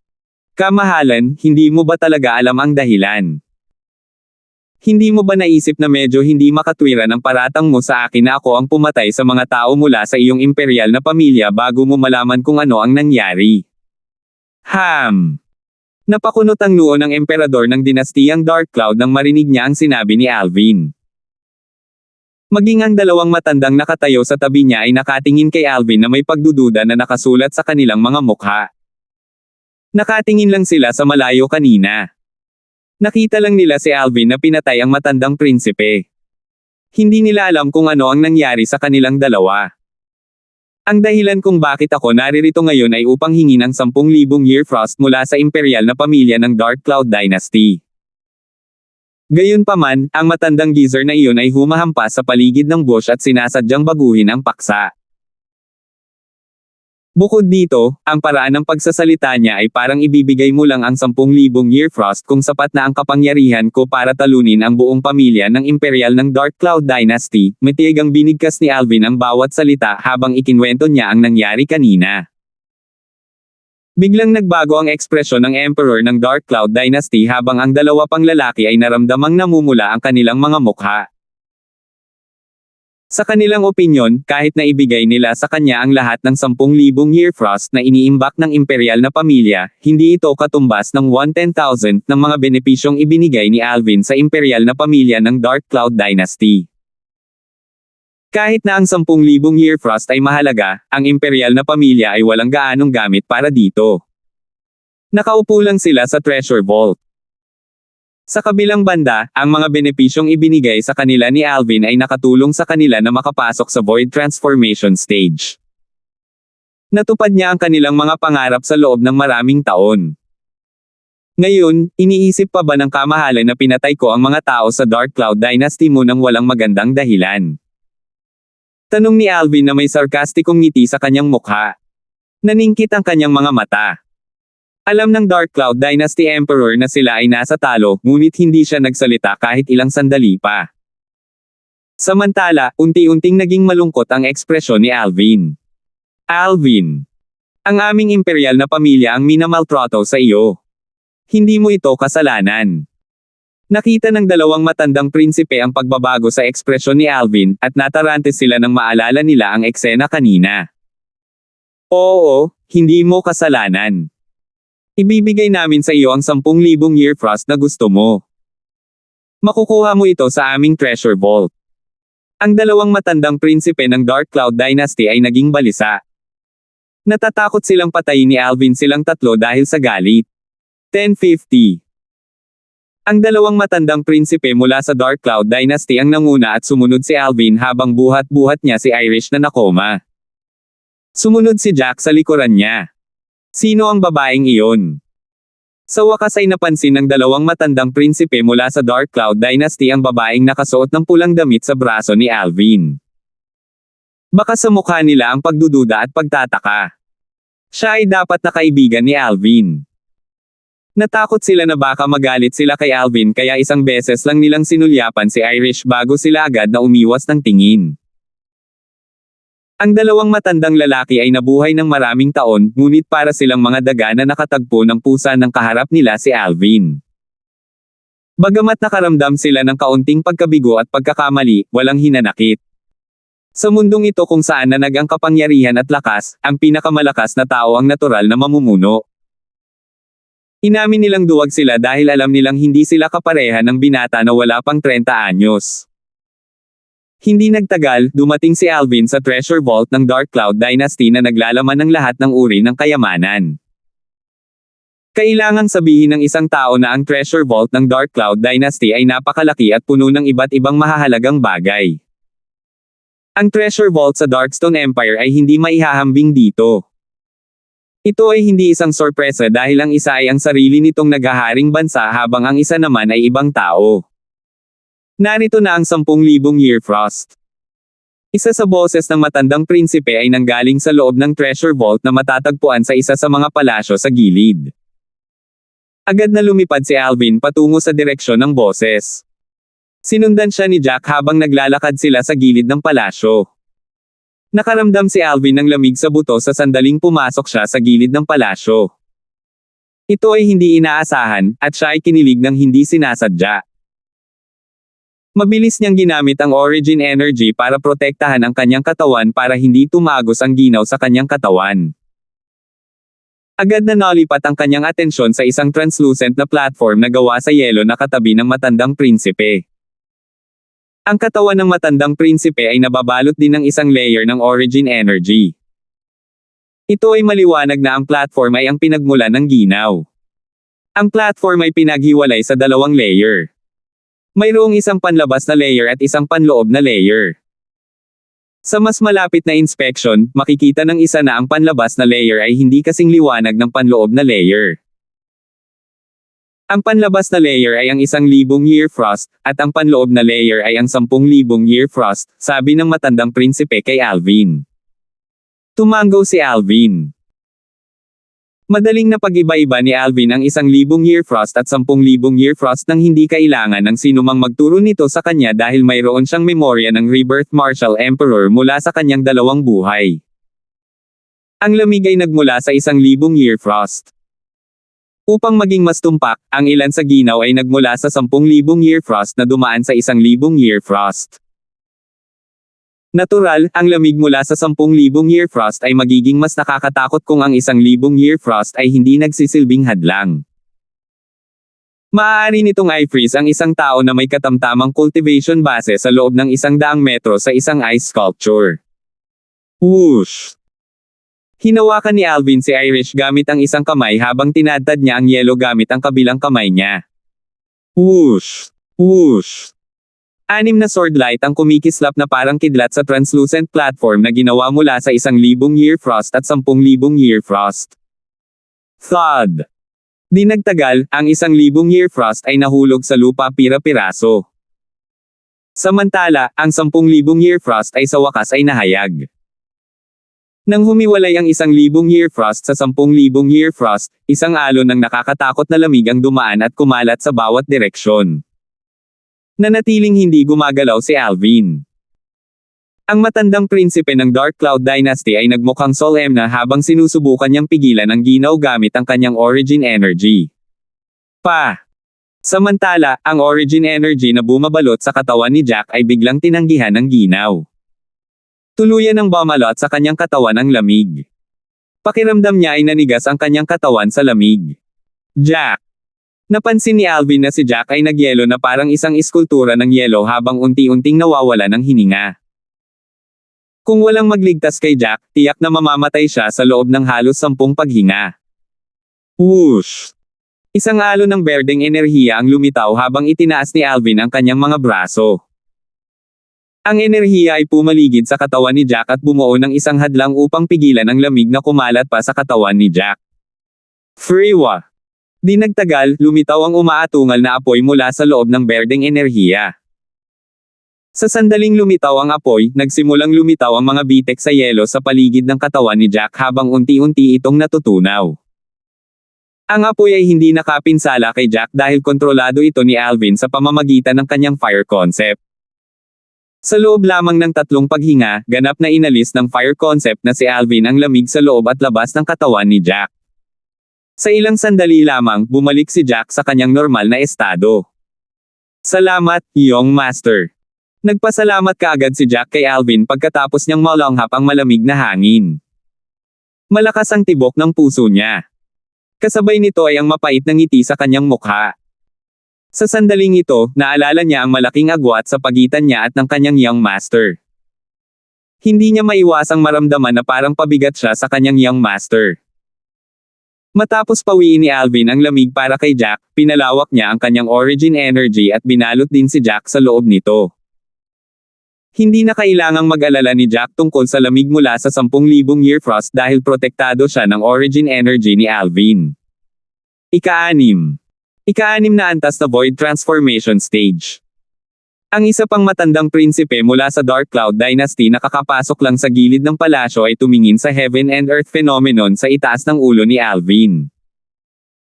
Kamahalan, hindi mo ba talaga alam ang dahilan? Hindi mo ba naisip na medyo hindi makatwiran ang paratang mo sa akin na ako ang pumatay sa mga tao mula sa iyong imperial na pamilya bago mo malaman kung ano ang nangyari? Napakunot ang noo ng emperador ng dinastiyang Dark Cloud nang marinig niya ang sinabi ni Alvin. Maging ang dalawang matandang nakatayo sa tabi niya ay nakatingin kay Alvin na may pagdududa na nakasulat sa kanilang mga mukha. Nakatingin lang sila sa malayo kanina. Nakita lang nila si Alvin na pinatay ang matandang prinsipe. Hindi nila alam kung ano ang nangyari sa kanilang dalawa. Ang dahilan kung bakit ako naririto ngayon ay upang hingin ang 10,000 year frost mula sa imperial na pamilya ng Dark Cloud Dynasty. Gayunpaman, ang matandang geezer na iyon ay humahampas sa paligid ng bush at sinasadyang baguhin ang paksa. Bukod dito, ang paraan ng pagsasalita niya ay parang ibibigay mo lang ang 10,000 year frost kung sapat na ang kapangyarihan ko para talunin ang buong pamilya ng imperial ng Dark Cloud Dynasty. Matigang binigkas ni Alvin ang bawat salita habang ikinwento niya ang nangyari kanina. Biglang nagbago ang ekspresyon ng Emperor ng Dark Cloud Dynasty habang ang dalawa pang lalaki ay naramdamang namumula ang kanilang mga mukha. Sa kanilang opinyon, kahit na ibigay nila sa kanya ang lahat ng 10,000 year frost na iniimbak ng imperial na pamilya, hindi ito katumbas ng 110,000 ng mga benepisyong ibinigay ni Alvin sa imperial na pamilya ng Dark Cloud Dynasty. Kahit na ang 10,000 year frost ay mahalaga, ang imperial na pamilya ay walang gaanong gamit para dito. Nakaupo lang sila sa treasure vault. Sa kabilang banda, ang mga benepisyong ibinigay sa kanila ni Alvin ay nakatulong sa kanila na makapasok sa Void Transformation Stage. Natupad niya ang kanilang mga pangarap sa loob ng maraming taon. Ngayon, iniisip pa ba ng kamahalan na pinatay ko ang mga tao sa Dark Cloud Dynasty mo nang walang magandang dahilan? Tanong ni Alvin na may sarkastikong ngiti sa kanyang mukha. Naningkit ang kanyang mga mata. Alam ng Dark Cloud Dynasty Emperor na sila ay nasa talo, ngunit hindi siya nagsalita kahit ilang sandali pa. Samantala, unti-unting naging malungkot ang ekspresyon ni Alvin. Alvin. Ang aming imperial na pamilya ang minamaltrato sa iyo. Hindi mo ito kasalanan. Nakita ng dalawang matandang prinsipe ang pagbabago sa ekspresyon ni Alvin, at natarante sila nang maalala nila ang eksena kanina. Oo, hindi mo kasalanan. Ibibigay namin sa iyo ang 10,000 year frost na gusto mo. Makukuha mo ito sa aming treasure vault. Ang dalawang matandang prinsipe ng Dark Cloud Dynasty ay naging balisa. Natatakot silang patayin ni Alvin silang tatlo dahil sa galit. 1050. Ang dalawang matandang prinsipe mula sa Dark Cloud Dynasty ang nanguna at sumunod si Alvin habang buhat-buhat niya si Irish na nakoma. Sumunod si Jack sa likuran niya. Sino ang babaeng iyon? Sa wakas ay napansin ng dalawang matandang prinsipe mula sa Dark Cloud Dynasty ang babaeng nakasuot ng pulang damit sa braso ni Alvin. Baka sa mukha nila ang pagdududa at pagtataka. Siya ay dapat na kaibigan ni Alvin. Natakot sila na baka magalit sila kay Alvin kaya isang beses lang nilang sinulyapan si Irish bago sila agad na umiwas ng tingin. Ang dalawang matandang lalaki ay nabuhay ng maraming taon, ngunit para silang mga daga na nakatagpo ng pusa ng kaharap nila si Alvin. Bagamat nakaramdam sila ng kaunting pagkabigo at pagkakamali, walang hinanakit. Sa mundong ito kung saan nanag ang kapangyarihan at lakas, ang pinakamalakas na tao ang natural na mamumuno. Inamin nilang duwag sila dahil alam nilang hindi sila kapareha ng binata na wala pang 30 anyos. Hindi nagtagal, dumating si Alvin sa treasure vault ng Dark Cloud Dynasty na naglalaman ng lahat ng uri ng kayamanan. Kailangang sabihin ng isang tao na ang treasure vault ng Dark Cloud Dynasty ay napakalaki at puno ng iba't ibang mahahalagang bagay. Ang treasure vault sa Darkstone Empire ay hindi maihahambing dito. Ito ay hindi isang sorpresa dahil ang isa ay ang sarili nitong naghaharing bansa habang ang isa naman ay ibang tao. Narito na ang 10,000 Year Frost. Isa sa boses ng matandang prinsipe ay nanggaling sa loob ng treasure vault na matatagpuan sa isa sa mga palasyo sa gilid. Agad na lumipad si Alvin patungo sa direksyon ng boses. Sinundan siya ni Jack habang naglalakad sila sa gilid ng palasyo. Nakaramdam si Alvin ng lamig sa buto sa sandaling pumasok siya sa gilid ng palasyo. Ito ay hindi inaasahan, at siya ay kinilig ng hindi sinasadya. Mabilis niyang ginamit ang Origin Energy para protektahan ang kanyang katawan para hindi tumagos ang ginaw sa kanyang katawan. Agad na nalipat ang kanyang atensyon sa isang translucent na platform na gawa sa yelo na katabi ng matandang prinsipe. Ang katawan ng matandang prinsipe ay nababalot din ng isang layer ng Origin Energy. Ito ay maliwanag na ang platform ay ang pinagmulan ng ginaw. Ang platform ay pinaghiwalay sa dalawang layer. Mayroong isang panlabas na layer at isang panloob na layer. Sa mas malapit na inspection, makikita ng isa na ang panlabas na layer ay hindi kasing liwanag ng panloob na layer. Ang panlabas na layer ay ang 1,000 Year Frost, at ang panloob na layer ay ang 10,000 Year Frost, sabi ng matandang prinsipe kay Alvin. Tumango si Alvin. Madaling na pag-iba-iba ni Alvin ang 1,000 Year Frost at 10,000 Year Frost nang hindi kailangan ng sinumang magturo nito sa kanya dahil mayroon siyang memorya ng Rebirth Martial Emperor mula sa kanyang dalawang buhay. Ang lamig ay nagmula sa 1,000 Year Frost. Upang maging mas tumpak, ang ilan sa ginaw ay nagmula sa 10,000 Year Frost na dumaan sa 1,000 Year Frost. Natural, ang lamig mula sa 10,000 Year Frost ay magiging mas nakakatakot kung ang 1,000 Year Frost ay hindi nagsisilbing hadlang. Maaari nitong i-freeze ang isang tao na may katamtamang cultivation base sa loob ng 100 metro sa isang ice sculpture. Whoosh! Hinawakan ni Alvin si Irish gamit ang isang kamay habang tinadtad niya ang yelo gamit ang kabilang kamay niya. Whoosh! Whoosh! 6 na sword light ang kumikislap na parang kidlat sa translucent platform na ginawa mula sa 1,000 Year Frost at 10,000 Year Frost. Thud! Di nagtagal, ang 1,000 Year Frost ay nahulog sa lupa pira-piraso. Samantala, ang 10,000 Year Frost ay sa wakas ay nahayag. Nang humiwalay ang 1,000 Year Frost sa 10,000 Year Frost, isang alon ng nakakatakot na lamig ang dumaan at kumalat sa bawat direksyon. Nanatiling hindi gumagalaw si Alvin. Ang matandang prinsipe ng Dark Cloud Dynasty ay nagmukhang solemn na habang sinusubukan niyang pigilan ang ginaw gamit ang kanyang Origin Energy. Samantala, ang Origin Energy na bumabalot sa katawan ni Jack ay biglang tinanggihan ng ginaw. Tuluyan ng bumalot sa kanyang katawan ang lamig. Pakiramdam niya ay nanigas ang kanyang katawan sa lamig. Jack! Napansin ni Alvin na si Jack ay nagyelo na parang isang iskultura ng yelo habang unti-unting nawawala ng hininga. Kung walang magligtas kay Jack, tiyak na mamamatay siya sa loob ng halos 10 paghinga. Whoosh! Isang alon ng berdeng enerhiya ang lumitaw habang itinaas ni Alvin ang kanyang mga braso. Ang enerhiya ay pumaligid sa katawan ni Jack at bumuo ng isang hadlang upang pigilan ang lamig na kumalat pa sa katawan ni Jack. Freewa! Di nagtagal, lumitaw ang umaatungal na apoy mula sa loob ng berdeng enerhiya. Sa sandaling lumitaw ang apoy, nagsimulang lumitaw ang mga bitek sa yelo sa paligid ng katawan ni Jack habang unti-unti itong natutunaw. Ang apoy ay hindi nakapinsala kay Jack dahil kontrolado ito ni Alvin sa pamamagitan ng kanyang fire concept. Sa loob lamang ng 3 paghinga, ganap na inalis ng fire concept na si Alvin ang lamig sa loob at labas ng katawan ni Jack. Sa ilang sandali lamang, bumalik si Jack sa kanyang normal na estado. Salamat, Young Master. Nagpasalamat kaagad si Jack kay Alvin pagkatapos niyang malanghap ang malamig na hangin. Malakas ang tibok ng puso niya. Kasabay nito ay ang mapait na ngiti sa kanyang mukha. Sa sandaling ito, naalala niya ang malaking agwat sa pagitan niya at ng kanyang Young Master. Hindi niya maiwasang maramdaman na parang pabigat siya sa kanyang Young Master. Matapos pawiin ni Alvin ang lamig para kay Jack, pinalawak niya ang kanyang origin energy at binalot din si Jack sa loob nito. Hindi na kailangang mag-alala ni Jack tungkol sa lamig mula sa 10,000 year frost dahil protektado siya ng origin energy ni Alvin. Ika-6. Ika-6 na antas na Void Transformation Stage. Ang isa pang matandang prinsipe mula sa Dark Cloud Dynasty na kakapasok lang sa gilid ng palasyo ay tumingin sa Heaven and Earth phenomenon sa itaas ng ulo ni Alvin.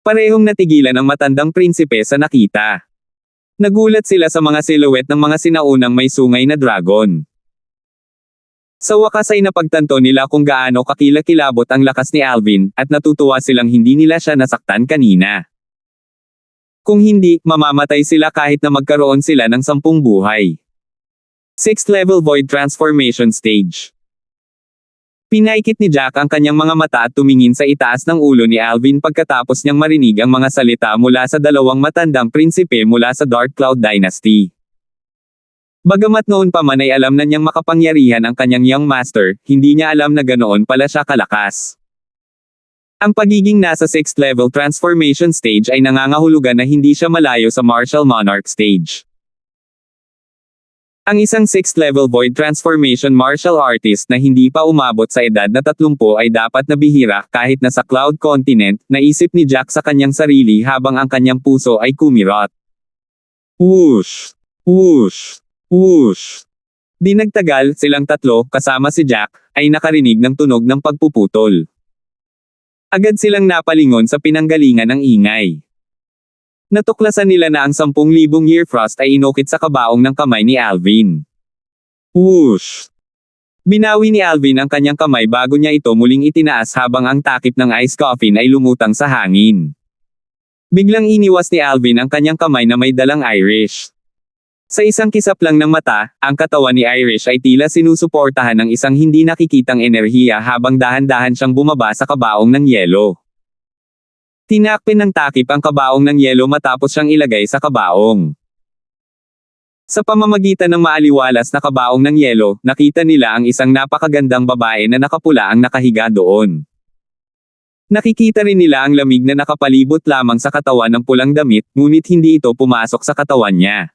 Parehong natigilan ang matandang prinsipe sa nakita. Nagulat sila sa mga silhouette ng mga sinaunang may sungay na dragon. Sa wakas ay napagtanto nila kung gaano kakilakilabot ang lakas ni Alvin, at natutuwa silang hindi nila siya nasaktan kanina. Kung hindi, mamamatay sila kahit na magkaroon sila ng 10 buhay. 6th Level Void Transformation Stage. Pinaikit ni Jack ang kanyang mga mata at tumingin sa itaas ng ulo ni Alvin pagkatapos niyang marinig ang mga salita mula sa 2 matandang prinsipe mula sa Dark Cloud Dynasty. Bagamat noon pa man ay alam na niyang makapangyarihan ang kanyang Young Master, hindi niya alam na ganoon pala siya kalakas. Ang pagiging nasa 6th level transformation stage ay nangangahulugan na hindi siya malayo sa martial monarch stage. Ang isang 6th level void transformation martial artist na hindi pa umabot sa edad na 30 ay dapat na bihira kahit na sa Cloud Continent, naisip ni Jack sa kanyang sarili habang ang kanyang puso ay kumirot. Whoosh! Whoosh! Whoosh! Di nagtagal, silang tatlo, kasama si Jack, ay nakarinig ng tunog ng pagpuputol. Agad silang napalingon sa pinanggalingan ng ingay. Natuklasan nila na ang 10,000 year frost ay inukit sa kabaong ng kamay ni Alvin. Whoosh! Binawi ni Alvin ang kanyang kamay bago niya ito muling itinaas habang ang takip ng ice coffin ay lumutang sa hangin. Biglang iniwas ni Alvin ang kanyang kamay na may dalang Irish. Sa isang kisap lang ng mata, ang katawan ni Irish ay tila sinusuportahan ng isang hindi nakikitang enerhiya habang dahan-dahan siyang bumaba sa kabaong ng yelo. Tinakpin ng takip ang kabaong ng yelo matapos siyang ilagay sa kabaong. Sa pamamagitan ng maaliwalas na kabaong ng yelo, nakita nila ang isang napakagandang babae na nakapula ang nakahiga doon. Nakikita rin nila ang lamig na nakapalibot lamang sa katawan ng pulang damit, ngunit hindi ito pumasok sa katawan niya.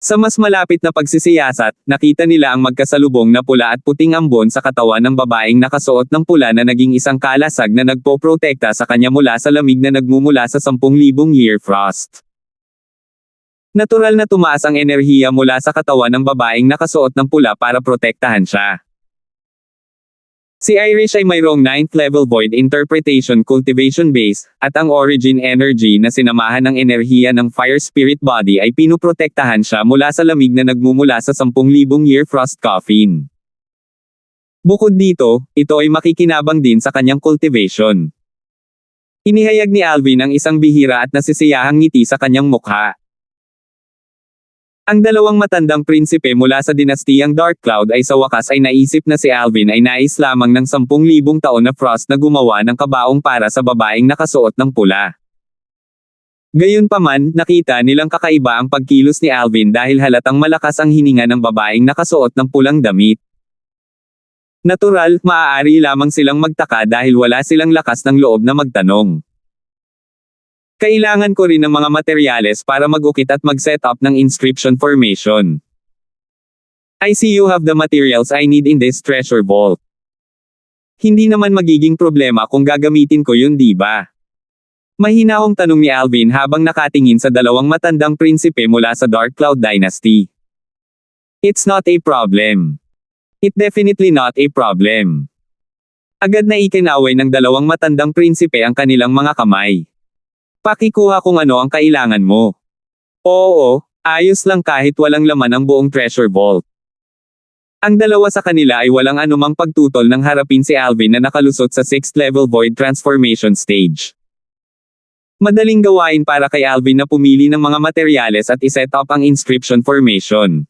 Sa mas malapit na pagsisiyasat, nakita nila ang magkasalubong na pula at puting ambon sa katawan ng babaeng nakasuot ng pula na naging isang kalasag na nagpoprotekta sa kanya mula sa lamig na nagmumula sa 10,000 year frost. Natural na tumaas ang enerhiya mula sa katawan ng babaeng nakasuot ng pula para protektahan siya. Si Irish ay mayroong 9th level void interpretation cultivation base, at ang origin energy na sinamahan ng enerhiya ng fire spirit body ay pinuprotektahan siya mula sa lamig na nagmumula sa 10,000 year frost coffin. Bukod dito, ito ay makikinabang din sa kanyang cultivation. Inihayag ni Alvin ang isang bihira at nasisiyahang ngiti sa kanyang mukha. Ang 2 matandang prinsipe mula sa dinastiyang Dark Cloud ay sa wakas ay naisip na si Alvin ay nais lamang ng 10,000 taon na frost na gumawa ng kabaong para sa babaeng nakasuot ng pula. Gayunpaman, nakita nilang kakaiba ang pagkilos ni Alvin dahil halatang malakas ang hininga ng babaeng nakasuot ng pulang damit. Natural, maaari lamang silang magtaka dahil wala silang lakas ng loob na magtanong. Kailangan ko rin ng mga materyales para mag-ukit at mag-set up ng inscription formation. I see you have the materials I need in this treasure vault. Hindi naman magiging problema kung gagamitin ko yun, di ba? Mahinahong tanong ni Alvin habang nakatingin sa 2 matandang prinsipe mula sa Dark Cloud Dynasty. It's not a problem. It's definitely not a problem. Agad na ikinaway ng dalawang matandang prinsipe ang kanilang mga kamay. Pakikuha kung ano ang kailangan mo. Oo, ayos lang kahit walang laman ang buong treasure vault. Ang dalawa sa kanila ay walang anumang pagtutol nang harapin si Alvin na nakalusot sa 6th level void transformation stage. Madaling gawain para kay Alvin na pumili ng mga materyales at iset up ang inscription formation.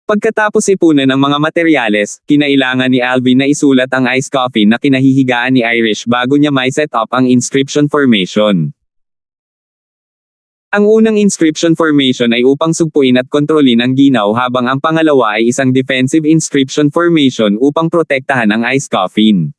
Pagkatapos ipunan ng mga materyales, kinailangan ni Alvin na isulat ang ice coffin na kinahihigaan ni Irish bago niya mai-set up ang inscription formation. Ang unang inscription formation ay upang sugpuin at kontrolin ang ginaw habang ang pangalawa ay isang defensive inscription formation upang protektahan ang ice coffin.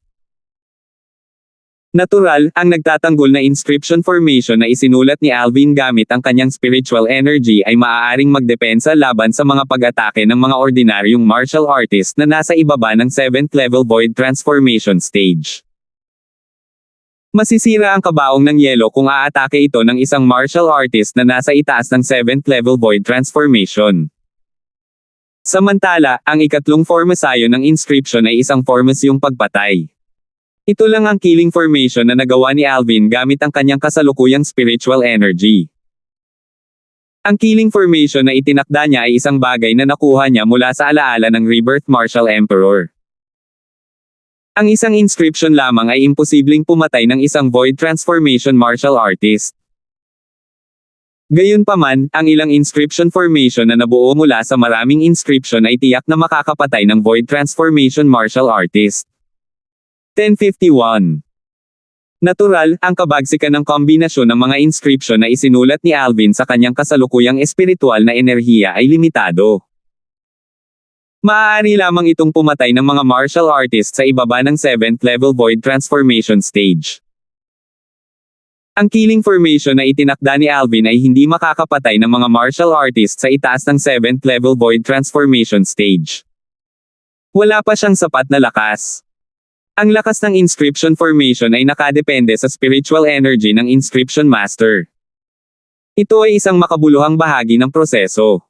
Natural, ang nagtatanggol na inscription formation na isinulat ni Alvin gamit ang kanyang spiritual energy ay maaaring magdepensa laban sa mga pag-atake ng mga ordinaryong martial artist na nasa ibaba ng 7th level void transformation stage. Masisira ang kabaong ng yelo kung aatake ito ng isang martial artist na nasa itaas ng 7th level void transformation. Samantala, ang ikatlong formasayon ng inscription ay isang formasyong pagpatay. Ito lang ang killing formation na nagawa ni Alvin gamit ang kanyang kasalukuyang spiritual energy. Ang killing formation na itinakda niya ay isang bagay na nakuha niya mula sa alaala ng Rebirth Martial Emperor. Ang isang inscription lamang ay imposibleng pumatay ng isang void transformation martial artist. Gayunpaman, ang ilang inscription formation na nabuo mula sa maraming inscription ay tiyak na makakapatay ng void transformation martial artist. 1051. Natural, ang kabagsikan ng kombinasyon ng mga inscription na isinulat ni Alvin sa kanyang kasalukuyang espiritual na enerhiya ay limitado. Maaari lamang itong pumatay ng mga martial artists sa ibaba ng 7th level void transformation stage. Ang killing formation na itinakda ni Alvin ay hindi makakapatay ng mga martial artists sa itaas ng 7th level void transformation stage. Wala pa siyang sapat na lakas. Ang lakas ng inscription formation ay nakadepende sa spiritual energy ng inscription master. Ito ay isang makabuluhang bahagi ng proseso.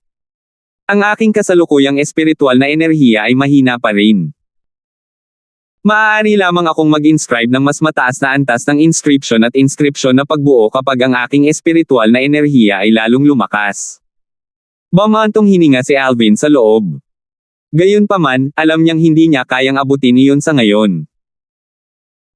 Ang aking kasalukuyang espiritual na enerhiya ay mahina pa rin. Maaari lamang akong mag-inscribe ng mas mataas na antas ng inscription at inscription na pagbuo kapag ang aking espiritual na enerhiya ay lalong lumakas. Bumantong hininga si Alvin sa loob. Gayunpaman, alam niyang hindi niya kayang abutin iyon sa ngayon.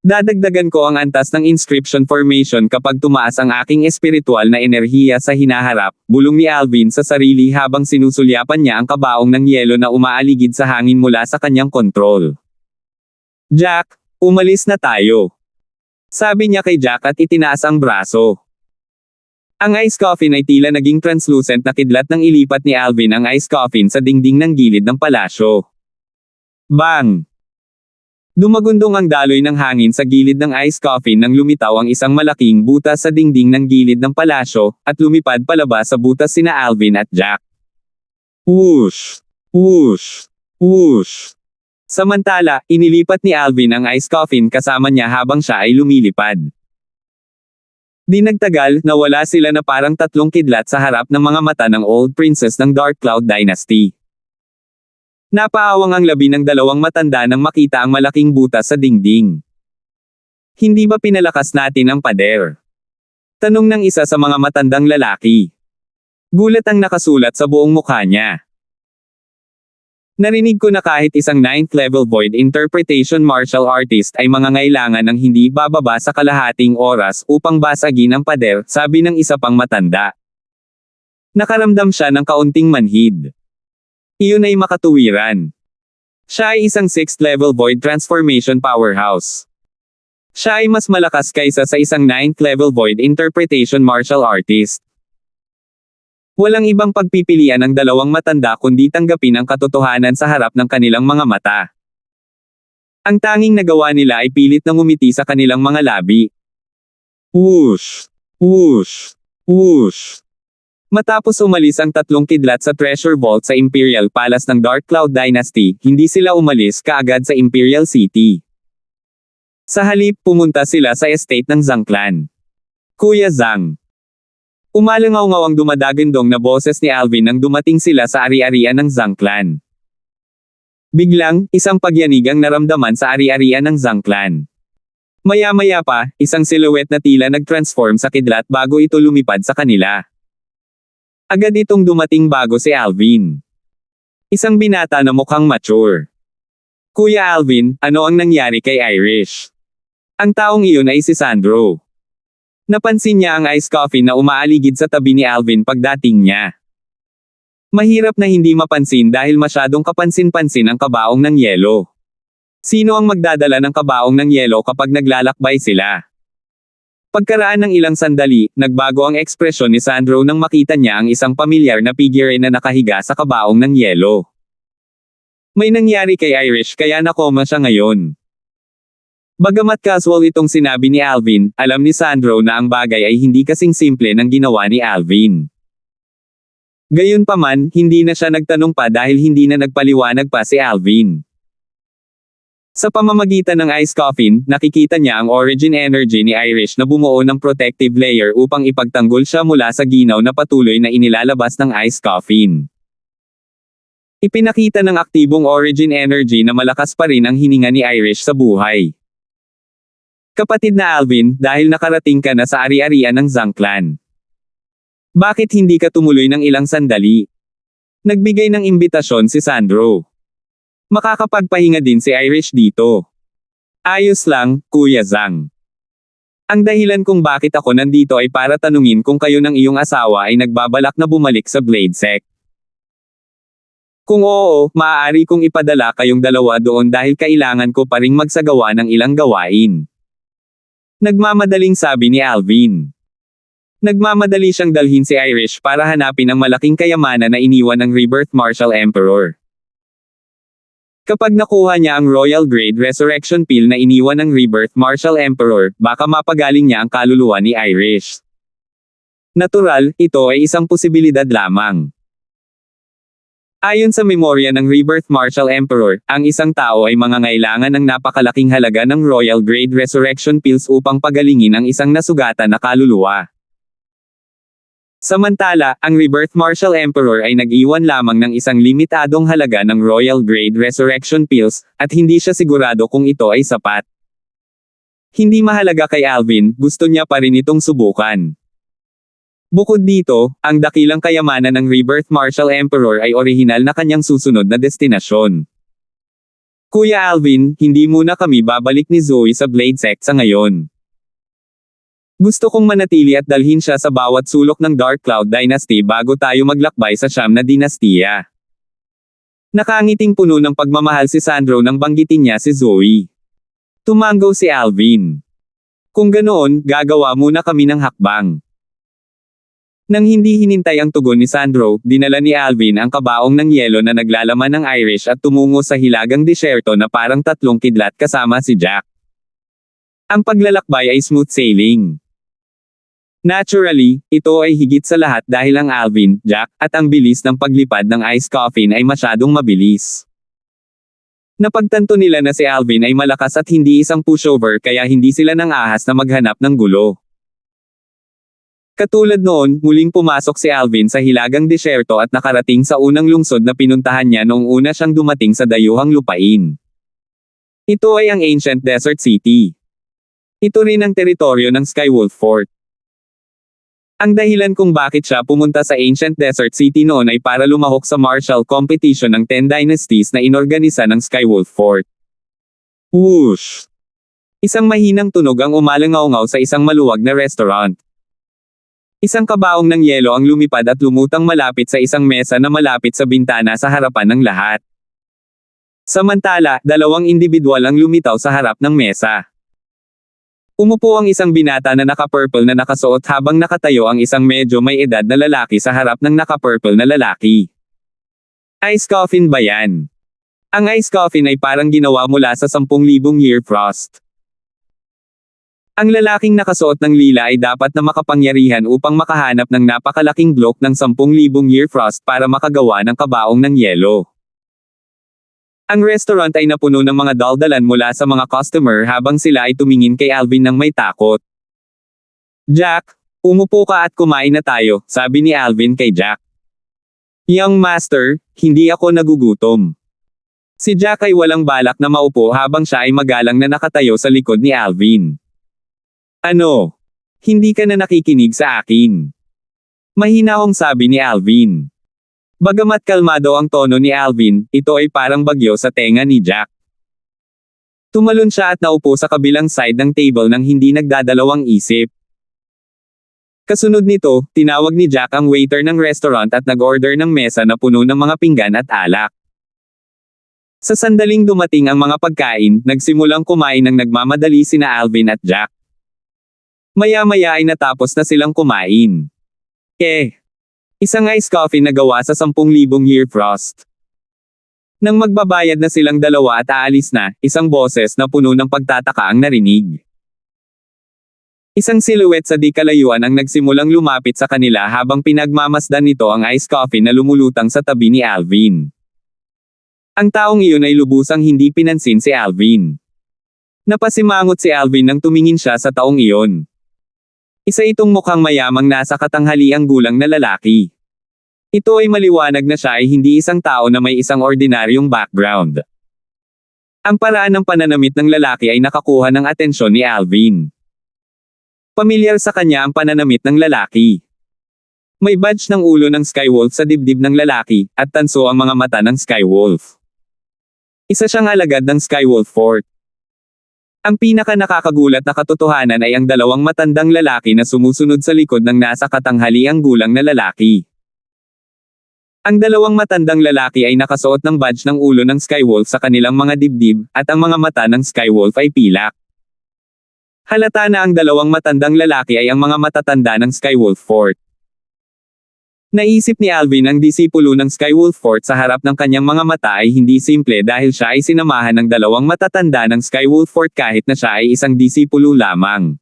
Dadagdagan ko ang antas ng inscription formation kapag tumaas ang aking espiritual na enerhiya sa hinaharap, bulong ni Alvin sa sarili habang sinusulyapan niya ang kabaong ng yelo na umaaligid sa hangin mula sa kanyang kontrol. Jack, umalis na tayo. Sabi niya kay Jack at itinaas ang braso. Ang ice coffin ay tila naging translucent na kidlat nang ilipat ni Alvin ang ice coffin sa dingding ng gilid ng palasyo. Bang! Dumagundong ang daloy ng hangin sa gilid ng ice coffin nang lumitaw ang isang malaking butas sa dingding ng gilid ng palasyo, at lumipad palabas sa butas sina Alvin at Jack. Whoosh! Whoosh! Whoosh! Samantala, inilipat ni Alvin ang ice coffin kasama niya habang siya ay lumilipad. Di nagtagal, nawala sila na parang tatlong kidlat sa harap ng mga mata ng Old Princess ng Dark Cloud Dynasty. Napaawang ang labi ng dalawang matanda nang makita ang malaking butas sa dingding. Hindi ba pinalakas natin ang pader? Tanong ng isa sa mga matandang lalaki. Gulat ang nakasulat sa buong mukha niya. Narinig ko na kahit isang 9th level void interpretation martial artist ay mangangailangan ng hindi bababa sa kalahating oras upang basagin ang pader, sabi ng isa pang matanda. Nakaramdam siya ng kaunting manhid. Iyon ay makatuwiran. Siya ay isang 6th level void transformation powerhouse. Siya ay mas malakas kaysa sa isang 9th level void interpretation martial artist. Walang ibang pagpipilian ng dalawang matanda kundi tanggapin ang katotohanan sa harap ng kanilang mga mata. Ang tanging nagawa nila ay pilit na ngumiti sa kanilang mga labi. Whoosh! Whoosh! Whoosh! Matapos umalis ang tatlong kidlat sa treasure vault sa Imperial Palace ng Dark Cloud Dynasty, hindi sila umalis kaagad sa Imperial City. Sa halip, pumunta sila sa estate ng Zhang clan. Kuya Zhang. Umalangaw-ngaw ang dumadagandong na boses ni Alvin nang dumating sila sa ari-arian ng Zhang clan. Biglang, isang pagyanig ang naramdaman sa ari-arian ng Zhang clan. Maya-maya pa, isang silhouette na tila nag-transform sa kidlat bago ito lumipad sa kanila. Agad itong dumating bago si Alvin. Isang binata na mukhang mature. Kuya Alvin, ano ang nangyari kay Irish? Ang taong iyon ay si Sandro. Napansin niya ang iced coffee na umaaligid sa tabi ni Alvin pagdating niya. Mahirap na hindi mapansin dahil masyadong kapansin-pansin ang kabaong ng yelo. Sino ang magdadala ng kabaong ng yelo kapag naglalakbay sila? Pagkaraan ng ilang sandali, nagbago ang ekspresyon ni Sandro nang makita niya ang isang pamilyar na figure na nakahiga sa kabaong ng yelo. May nangyari kay Irish kaya nakoma siya ngayon. Bagamat casual itong sinabi ni Alvin, alam ni Sandro na ang bagay ay hindi kasing simple ng ginawa ni Alvin. Gayunpaman, hindi na siya nagtanong pa dahil hindi na nagpaliwanag pa si Alvin. Sa pamamagitan ng ice coffin, nakikita niya ang origin energy ni Irish na bumuo ng protective layer upang ipagtanggol siya mula sa ginaw na patuloy na inilalabas ng ice coffin. Ipinakita ng aktibong origin energy na malakas pa rin ang hininga ni Irish sa buhay. Kapatid na Alvin, dahil nakarating ka na sa ari-arian ng Zhang clan. Bakit hindi ka tumuloy ng ilang sandali? Nagbigay ng imbitasyon si Sandro. Makakapagpahinga din si Irish dito. Ayos lang, Kuya Zhang. Ang dahilan kung bakit ako nandito ay para tanungin kung kayo ng iyong asawa ay nagbabalak na bumalik sa Blade Sect. Kung oo, maaari kong ipadala kayong dalawa doon dahil kailangan ko pa ring magsagawa ng ilang gawain. Nagmamadaling sabi ni Alvin. Nagmamadali siyang dalhin si Irish para hanapin ang malaking kayamanan na iniwan ng Rebirth Martial Emperor. Kapag nakuha niya ang Royal Grade Resurrection Pill na iniwan ng Rebirth Martial Emperor, baka mapagaling niya ang kaluluwa ni Irish. Natural, ito ay isang posibilidad lamang. Ayon sa memorya ng Rebirth Martial Emperor, ang isang tao ay mangangailangan ng napakalaking halaga ng Royal Grade Resurrection Pills upang pagalingin ang isang nasugatan na kaluluwa. Samantala, ang Rebirth Martial Emperor ay nag-iwan lamang ng isang limitadong halaga ng Royal Grade Resurrection Pills, at hindi siya sigurado kung ito ay sapat. Hindi mahalaga kay Alvin, gusto niya pa rin itong subukan. Bukod dito, ang dakilang kayamanan ng Rebirth Martial Emperor ay orihinal na kanyang susunod na destinasyon. Kuya Alvin, hindi muna kami babalik ni Zoe sa Blade Sect sa ngayon. Gusto kong manatili at dalhin siya sa bawat sulok ng Dark Cloud Dynasty bago tayo maglakbay sa siyam na dinastiya. Nakangiting puno ng pagmamahal si Sandro nang banggitin niya si Zoe. Tumango si Alvin. Kung ganoon, gagawa muna kami ng hakbang. Nang hindi hinintay ang tugon ni Sandro, dinala ni Alvin ang kabaong ng yelo na naglalaman ng Irish at tumungo sa hilagang disyerto na parang 3 kidlat kasama si Jack. Ang paglalakbay ay smooth sailing. Naturally, ito ay higit sa lahat dahil ang Alvin, Jack, at ang bilis ng paglipad ng ice coffin ay masyadong mabilis. Napagtanto nila na si Alvin ay malakas at hindi isang pushover kaya hindi sila nang ahas na maghanap ng gulo. Katulad noon, muling pumasok si Alvin sa hilagang disyerto at nakarating sa unang lungsod na pinuntahan niya noong una siyang dumating sa dayuhang lupain. Ito ay ang Ancient Desert City. Ito rin ang teritoryo ng Skywolf Fort. Ang dahilan kung bakit siya pumunta sa Ancient Desert City noon ay para lumahok sa martial competition ng 10 dynasties na inorganisa ng Skywolf Fort. Whoosh! Isang mahinang tunog ang umalangaw-ngaw sa isang maluwag na restaurant. Isang kabaong ng yelo ang lumipad at lumutang malapit sa isang mesa na malapit sa bintana sa harapan ng lahat. Samantala, 2 individual ang lumitaw sa harap ng mesa. Umupo ang isang binata na naka-purple na nakasuot habang nakatayo ang isang medyo may edad na lalaki sa harap ng naka-purple na lalaki. Ice coffin ba yan? Ang ice coffin ay parang ginawa mula sa 10,000 year frost. Ang lalaking nakasuot ng lila ay dapat na makapangyarihan upang makahanap ng napakalaking block ng 10,000 year frost para makagawa ng kabaong ng yelo. Ang restaurant ay napuno ng mga daldalan mula sa mga customer habang sila ay tumingin kay Alvin ng may takot. Jack, umupo ka at kumain na tayo, sabi ni Alvin kay Jack. Young master, hindi ako nagugutom. Si Jack ay walang balak na maupo habang siya ay magalang na nakatayo sa likod ni Alvin. Ano? Hindi ka na nakikinig sa akin? Mahinahong sabi ni Alvin. Bagamat kalmado ang tono ni Alvin, ito ay parang bagyo sa tenga ni Jack. Tumalon siya at naupo sa kabilang side ng table nang hindi nagdadalawang isip. Kasunod nito, tinawag ni Jack ang waiter ng restaurant at nag-order ng mesa na puno ng mga pinggan at alak. Sa sandaling dumating ang mga pagkain, nagsimulang kumain ng nagmamadali sina Alvin at Jack. Maya-maya ay natapos na silang kumain. Isang iced coffee na gawa sa 10,000 year frost. Nang magbabayad na silang dalawa at aalis na, isang boses na puno ng pagtataka ang narinig. Isang silhouette sa di kalayuan ang nagsimulang lumapit sa kanila habang pinagmamasdan nito ang iced coffee na lumulutang sa tabi ni Alvin. Ang taong iyon ay lubusang hindi pinansin si Alvin. Napasimangot si Alvin nang tumingin siya sa taong iyon. Isa itong mukhang mayamang nasa katanghaliang gulang na lalaki. Ito ay maliwanag na siya ay hindi isang tao na may isang ordinaryong background. Ang paraan ng pananamit ng lalaki ay nakakuha ng atensyon ni Alvin. Pamilyar sa kanya ang pananamit ng lalaki. May badge ng ulo ng Skywolf sa dibdib ng lalaki, at tanso ang mga mata ng Skywolf. Isa siyang alagad ng Skywolf Fort. Ang pinaka nakakagulat na katotohanan ay ang dalawang matandang lalaki na sumusunod sa likod ng nasa katanghaliang gulang na lalaki. Ang dalawang matandang lalaki ay nakasuot ng badge ng ulo ng Skywolf sa kanilang mga dibdib, at ang mga mata ng Skywolf ay pilak. Halata na ang dalawang matandang lalaki ay ang mga matatanda ng Skywolf Fort. Naisip ni Alvin ang disipulo ng Skywolf Fort sa harap ng kanyang mga mata ay hindi simple dahil siya ay sinamahan ng dalawang matatanda ng Skywolf Fort kahit na siya ay isang disipulo lamang.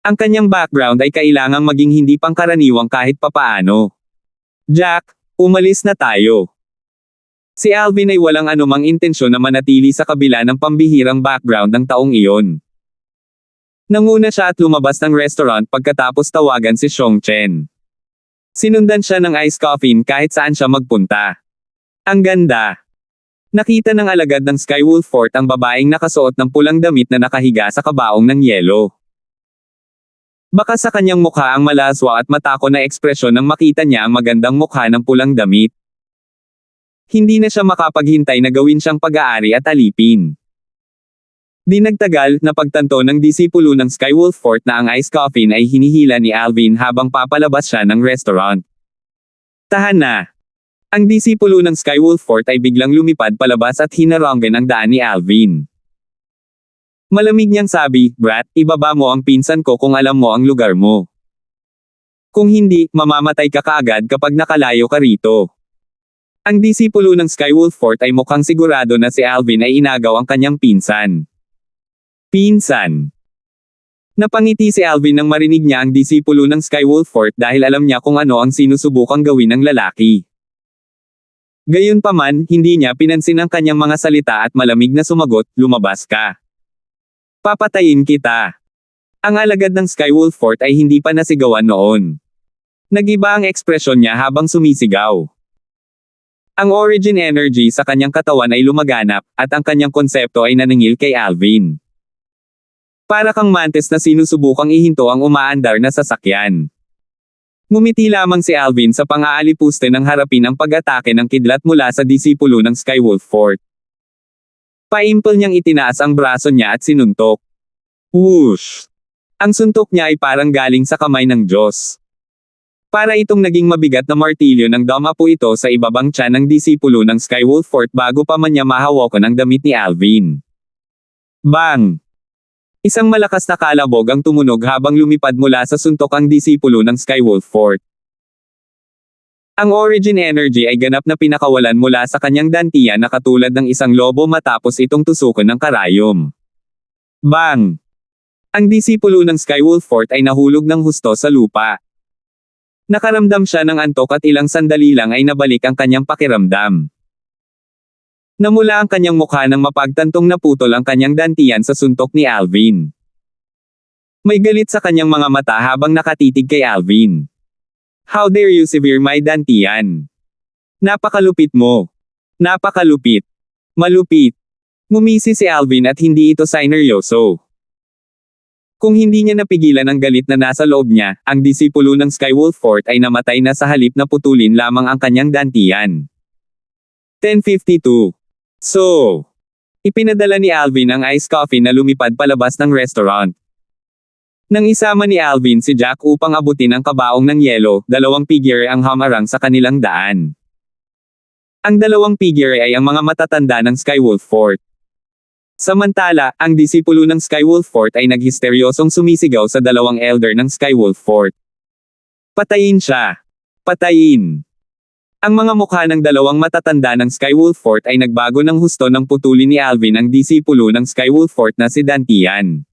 Ang kanyang background ay kailangang maging hindi pangkaraniwang kahit papaano. Jack, umalis na tayo. Si Alvin ay walang anumang intensyon na manatili sa kabila ng pambihirang background ng taong iyon. Nanguna siya at lumabas ng restaurant pagkatapos tawagan si Xiong Chen. Sinundan siya ng iced coffee kahit saan siya magpunta. Ang ganda. Nakita ng alagad ng Skywolf Fort ang babaeng nakasuot ng pulang damit na nakahiga sa kabaong ng yelo. Baka sa kanyang mukha ang malaswa at matako na ekspresyon nang makita niya ang magandang mukha ng pulang damit. Hindi na siya makapaghintay na gawin siyang pag-aari at alipin. Di nagtagal, napagtanto ng disipulo ng Skywolf Fort na ang iced coffee ay hinihila ni Alvin habang papalabas siya ng restaurant. Tahan na. Ang disipulo ng Skywolf Fort ay biglang lumipad palabas at hinaranggan ang daan ni Alvin. Malamig niyang sabi, "Brat, ibaba mo ang pinsan ko kung alam mo ang lugar mo. Kung hindi, mamamatay ka kaagad kapag nakalayo ka rito." Ang disipulo ng Skywolf Fort ay mukhang sigurado na si Alvin ay inagaw ang kanyang pinsan. Pinsan. Napangiti si Alvin nang marinig niya ang disipulo ng Skywolf Fort dahil alam niya kung ano ang sinusubukang gawin ng lalaki. Gayunpaman, hindi niya pinansin ang kanyang mga salita at malamig na sumagot, "Lumabas ka. Papatayin kita." Ang alagad ng Skywolf Fort ay hindi pa nasigawan noon. Nag-iba ang ekspresyon niya habang sumisigaw. Ang origin energy sa kanyang katawan ay lumaganap, at ang kanyang konsepto ay naningil kay Alvin. Para kang mantis na sinusubukang ihinto ang umaandar na sasakyan. Ngumiti lamang si Alvin sa pang-aalipuste nang harapin ang pag-atake ng kidlat mula sa disipulo ng Skywolf Fort. Paimpal niyang itinaas ang braso niya at sinuntok. Whoosh! Ang suntok niya ay parang galing sa kamay ng Diyos. Para itong naging mabigat na martilyo ng dumapo ito sa ibabang tiyan ng disipulo ng Skywolf Fort bago pa man niya mahawakan ang damit ni Alvin. Bang! Isang malakas na kalabog ang tumunog habang lumipad mula sa suntok ang disipulo ng Skywolf Fort. Ang origin energy ay ganap na pinakawalan mula sa kanyang dantian na katulad ng isang lobo matapos itong tusukan ng karayom. Bang! Ang disipulo ng Skywolf Fort ay nahulog ng husto sa lupa. Nakaramdam siya ng antok at ilang sandali lang ay nabalik ang kanyang pakiramdam. Namula ang kanyang mukha nang mapagtantong naputol ang kanyang dantian sa suntok ni Alvin. May galit sa kanyang mga mata habang nakatitig kay Alvin. How dare you sever my dantian? Napakalupit mo. Napakalupit. Malupit. Ngumisi si Alvin at hindi ito sineryoso. Kung hindi niya napigilan ang galit na nasa loob niya, ang disipulo ng Skywolf Fort ay namatay na sa halip na putulin lamang ang kanyang dantian. 10:52. So, ipinadala ni Alvin ang iced coffee na lumipad palabas ng restaurant. Nang isama ni Alvin si Jack upang abutin ang kabaong ng yelo, dalawang figure ang hamarang sa kanilang daan. Ang dalawang figure ay ang mga matatanda ng Skywolf Fort. Samantala, ang disipulo ng Skywolf Fort ay naghisteryosong sumisigaw sa dalawang elder ng Skywolf Fort. Patayin siya! Patayin! Ang mga mukha ng dalawang matatanda ng Skywolf Fort ay nagbago ng husto nang putulin ni Alvin ang disipulo ng Skywolf Fort na si Dantian.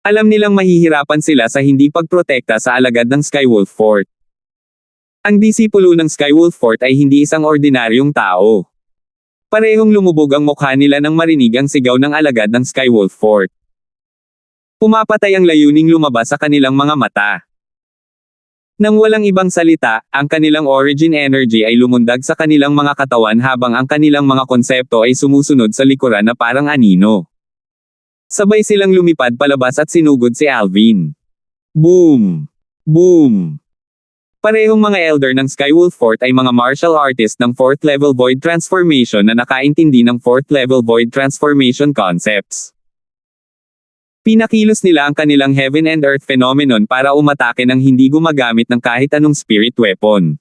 Alam nilang mahihirapan sila sa hindi pagprotekta sa alagad ng Skywolf Fort. Ang disipulo ng Skywolf Fort ay hindi isang ordinaryong tao. Parehong lumubog ang mukha nila nang marinig ang sigaw ng alagad ng Skywolf Fort. Pumapatay ang layuning lumabas sa kanilang mga mata. Nang walang ibang salita, ang kanilang origin energy ay lumundag sa kanilang mga katawan habang ang kanilang mga konsepto ay sumusunod sa likuran na parang anino. Sabay silang lumipad palabas at sinugod si Alvin. Boom! Boom! Parehong mga elder ng Skywolf Fort ay mga martial artist ng 4th level void transformation na nakaintindi ng 4th level void transformation concepts. Pinakilos nila ang kanilang heaven and earth phenomenon para umatake ng hindi gumagamit ng kahit anong spirit weapon.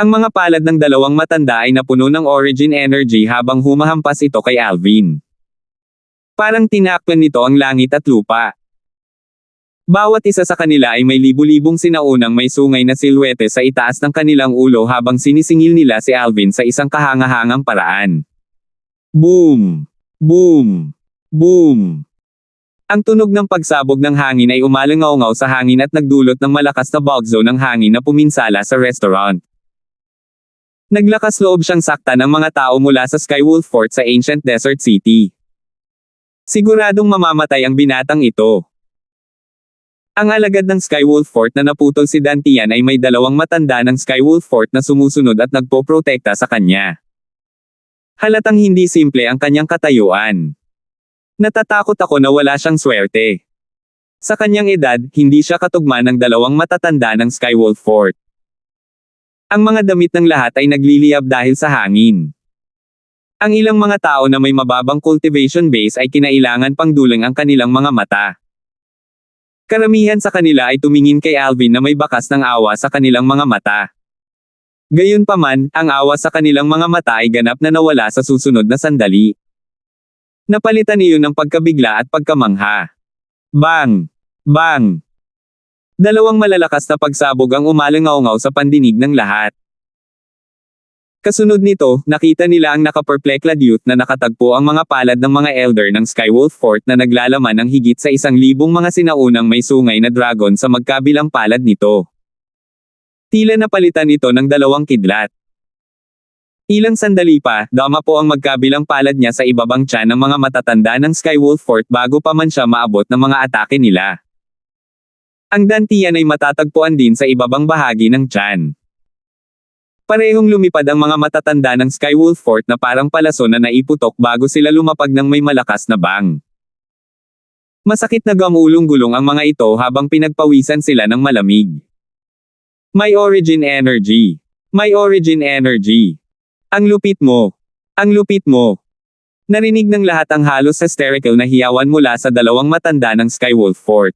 Ang mga palad ng dalawang matanda ay napuno ng origin energy habang humahampas ito kay Alvin. Parang tinakpan nito ang langit at lupa. Bawat isa sa kanila ay may libu-libong sinaunang may sungay na silwete sa itaas ng kanilang ulo habang sinisingil nila si Alvin sa isang kahangahangang paraan. Boom! Boom! Boom! Ang tunog ng pagsabog ng hangin ay umalangaw-ngaw sa hangin at nagdulot ng malakas na bugzo ng hangin na puminsala sa restaurant. Naglakas loob siyang sakta ng mga tao mula sa Skywolf Fort sa Ancient Desert City. Siguradong mamamatay ang binatang ito. Ang alagad ng Skywolf Fort na naputol si Dantian ay may dalawang matanda ng Skywolf Fort na sumusunod at nagpoprotekta sa kanya. Halatang hindi simple ang kanyang katayuan. Natatakot ako na wala siyang swerte. Sa kanyang edad, hindi siya katugma ng dalawang matatanda ng Skywolf Fort. Ang mga damit ng lahat ay nagliliyab dahil sa hangin. Ang ilang mga tao na may mababang cultivation base ay kinailangan pang duling ang kanilang mga mata. Karamihan sa kanila ay tumingin kay Alvin na may bakas ng awa sa kanilang mga mata. Gayunpaman, ang awa sa kanilang mga mata ay ganap na nawala sa susunod na sandali. Napalitan iyon ng pagkabigla at pagkamangha. Bang! Bang! Dalawang malalakas na pagsabog ang umalangaw-ngaw sa pandinig ng lahat. Kasunod nito, nakita nila ang nakaperpleklad youth na nakatagpo ang mga palad ng mga elder ng Skywolf Fort na naglalaman ng higit sa 1,000 mga sinaunang may sungay na dragon sa magkabilang palad nito. Tila napalitan ito ng dalawang kidlat. Ilang sandali pa, dama po ang magkabilang palad niya sa ibabang tiyan ng mga matatanda ng Skywolf Fort bago pa man siya maabot ng mga atake nila. Ang dantian ay matatagpuan din sa ibabang bahagi ng tiyan. Parehong lumipad ang mga matatanda ng Skywolf Fort na parang palaso na naiputok bago sila lumapag ng may malakas na bang. Masakit na gamulong-gulong ang mga ito habang pinagpawisan sila ng malamig. May origin energy. May origin energy. Ang lupit mo. Ang lupit mo. Narinig ng lahat ang halos hysterical na hiyawan mula sa dalawang matanda ng Skywolf Fort.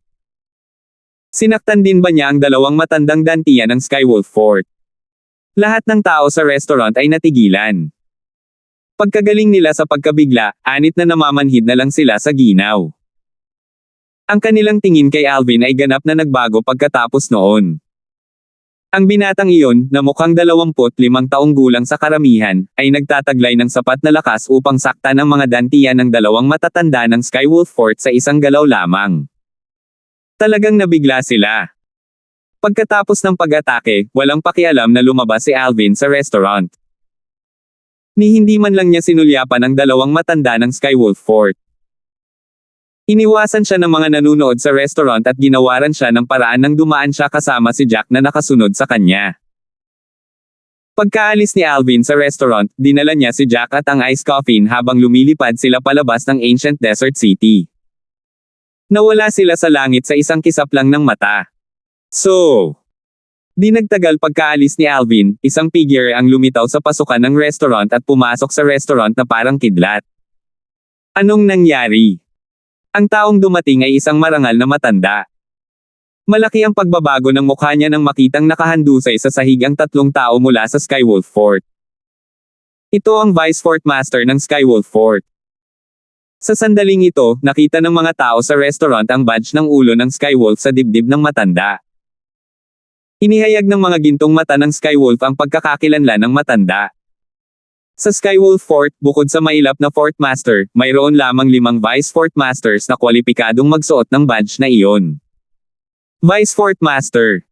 Sinaktan din ba niya ang dalawang matandang dantian ng Skywolf Fort? Lahat ng tao sa restaurant ay natigilan. Pagkagaling nila sa pagkabigla, anit na namamanhid na lang sila sa ginaw. Ang kanilang tingin kay Alvin ay ganap na nagbago pagkatapos noon. Ang binatang iyon, na mukhang 25 taong gulang sa karamihan, ay nagtataglay ng sapat na lakas upang saktan ang mga dantian ng dalawang matatanda ng Skywolf Fort sa isang galaw lamang. Talagang nabigla sila. Pagkatapos ng pag-atake, walang pakialam na lumabas si Alvin sa restaurant. Ni hindi man lang niya sinulyapan ang dalawang matanda ng Skywolf Fort. Iniwasan siya ng mga nanunood sa restaurant at ginawaran siya ng paraan nang dumaan siya kasama si Jack na nakasunod sa kanya. Pagkaalis ni Alvin sa restaurant, dinala niya si Jack at ang iced coffee habang lumilipad sila palabas ng ancient desert city. Nawala sila sa langit sa isang kisap lang ng mata. So, di nagtagal pagkaalis ni Alvin, isang figure ang lumitaw sa pasukan ng restaurant at pumasok sa restaurant na parang kidlat. Anong nangyari? Ang taong dumating ay isang marangal na matanda. Malaki ang pagbabago ng mukha niya nang makitang nakahandusay sa sahig ang tatlong tao mula sa Skywolf Fort. Ito ang Vice Fort Master ng Skywolf Fort. Sa sandaling ito, nakita ng mga tao sa restaurant ang badge ng ulo ng Skywolf sa dibdib ng matanda. Inihayag ng mga gintong mata ng Skywolf ang pagkakakilanlan ng matanda. Sa Skywolf Fort, bukod sa mailap na Fort Master, mayroon lamang 5 Vice Fort Masters na kwalipikadong magsuot ng badge na iyon. Vice Fort Master.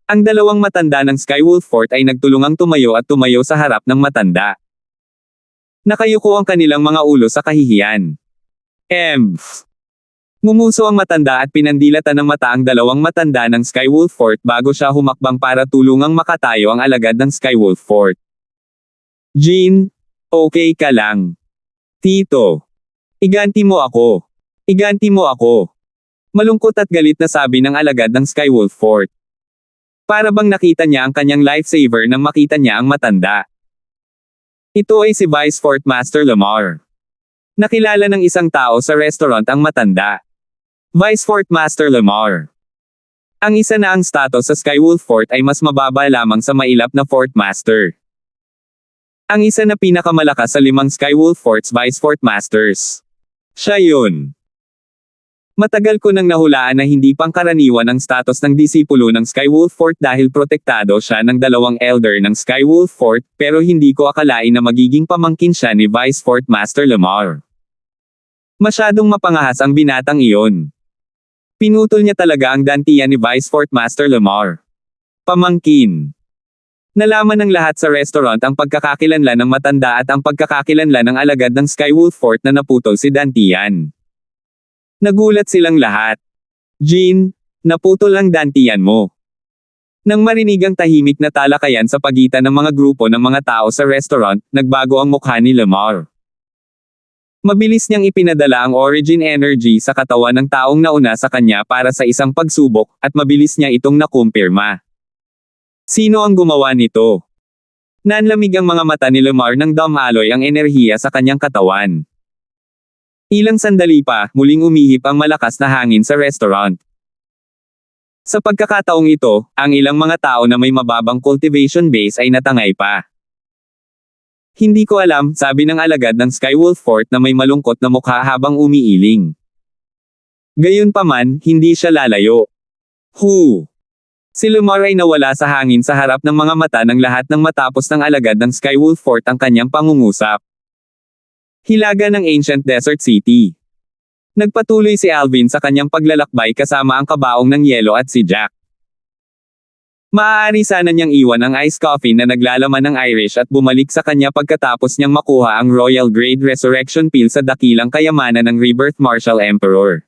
Ang dalawang matanda ng Skywolf Fort ay nagtulungang tumayo at tumayo sa harap ng matanda. Nakayuko ang kanilang mga ulo sa kahihiyan. Ngumuso ang matanda at pinandilatan ng mata ang dalawang matanda ng Skywolf Fort bago siya humakbang para tulungang makatayo ang alagad ng Skywolf Fort. Jean, okay ka lang. Tito. Iganti mo ako. Iganti mo ako. Malungkot at galit na sabi ng alagad ng Skywolf Fort. Para bang nakita niya ang kanyang lifesaver nang makita niya ang matanda. Ito ay si Vice Fort Master Lamar. Nakilala ng isang tao sa restaurant ang matanda. Vice Fort Master Lamar. Ang isa na ang status sa Skywolf Fort ay mas mababa lamang sa mailap na Fort Master. Ang isa na pinakamalakas sa 5 Skywolf Fort's Vice Fort Masters. Siya yun. Matagal ko nang nahulaan na hindi pangkaraniwan ang status ng disipulo ng Skywolf Fort dahil protektado siya ng 2 elder ng Skywolf Fort, pero hindi ko akalain na magiging pamangkin siya ni Vice Fort Master Lamar. Masyadong mapangahas ang binatang iyon. Pinutol niya talaga ang dantiyan ni Vice Fort Master Lamar. Pamangkin. Nalaman ng lahat sa restaurant ang pagkakakilanlan ng matanda at ang pagkakakilanlan ng alagad ng Skywolf Fort na naputol si dantiyan. Nagulat silang lahat. Jean, naputol ang dantiyan mo. Nang marinig ang tahimik na talakayan sa pagitan ng mga grupo ng mga tao sa restaurant, nagbago ang mukha ni Lamar. Mabilis niyang ipinadala ang origin energy sa katawan ng taong nauna sa kanya para sa isang pagsubok, at mabilis niya itong nakumpirma. Sino ang gumawa nito? Nanlamig ang mga mata ni Lamar nang damaloy ang enerhiya sa kanyang katawan. Ilang sandali pa, muling umihip ang malakas na hangin sa restaurant. Sa pagkakataong ito, ang ilang mga tao na may mababang cultivation base ay natangay pa. Hindi ko alam, sabi ng alagad ng Skywolf Fort na may malungkot na mukha habang umiiling. Gayunpaman, hindi siya lalayo. Si Lamar ay nawala sa hangin sa harap ng mga mata ng lahat nang matapos ng alagad ng Skywolf Fort ang kanyang pangungusap. Hilaga ng Ancient Desert City. Nagpatuloy si Alvin sa kanyang paglalakbay kasama ang kabaong ng yelo at si Jack. Maaari sana niyang iwan ang iced coffee na naglalaman ng Irish at bumalik sa kanya pagkatapos niyang makuha ang Royal Grade Resurrection Pill sa dakilang kayamanan ng Rebirth Martial Emperor.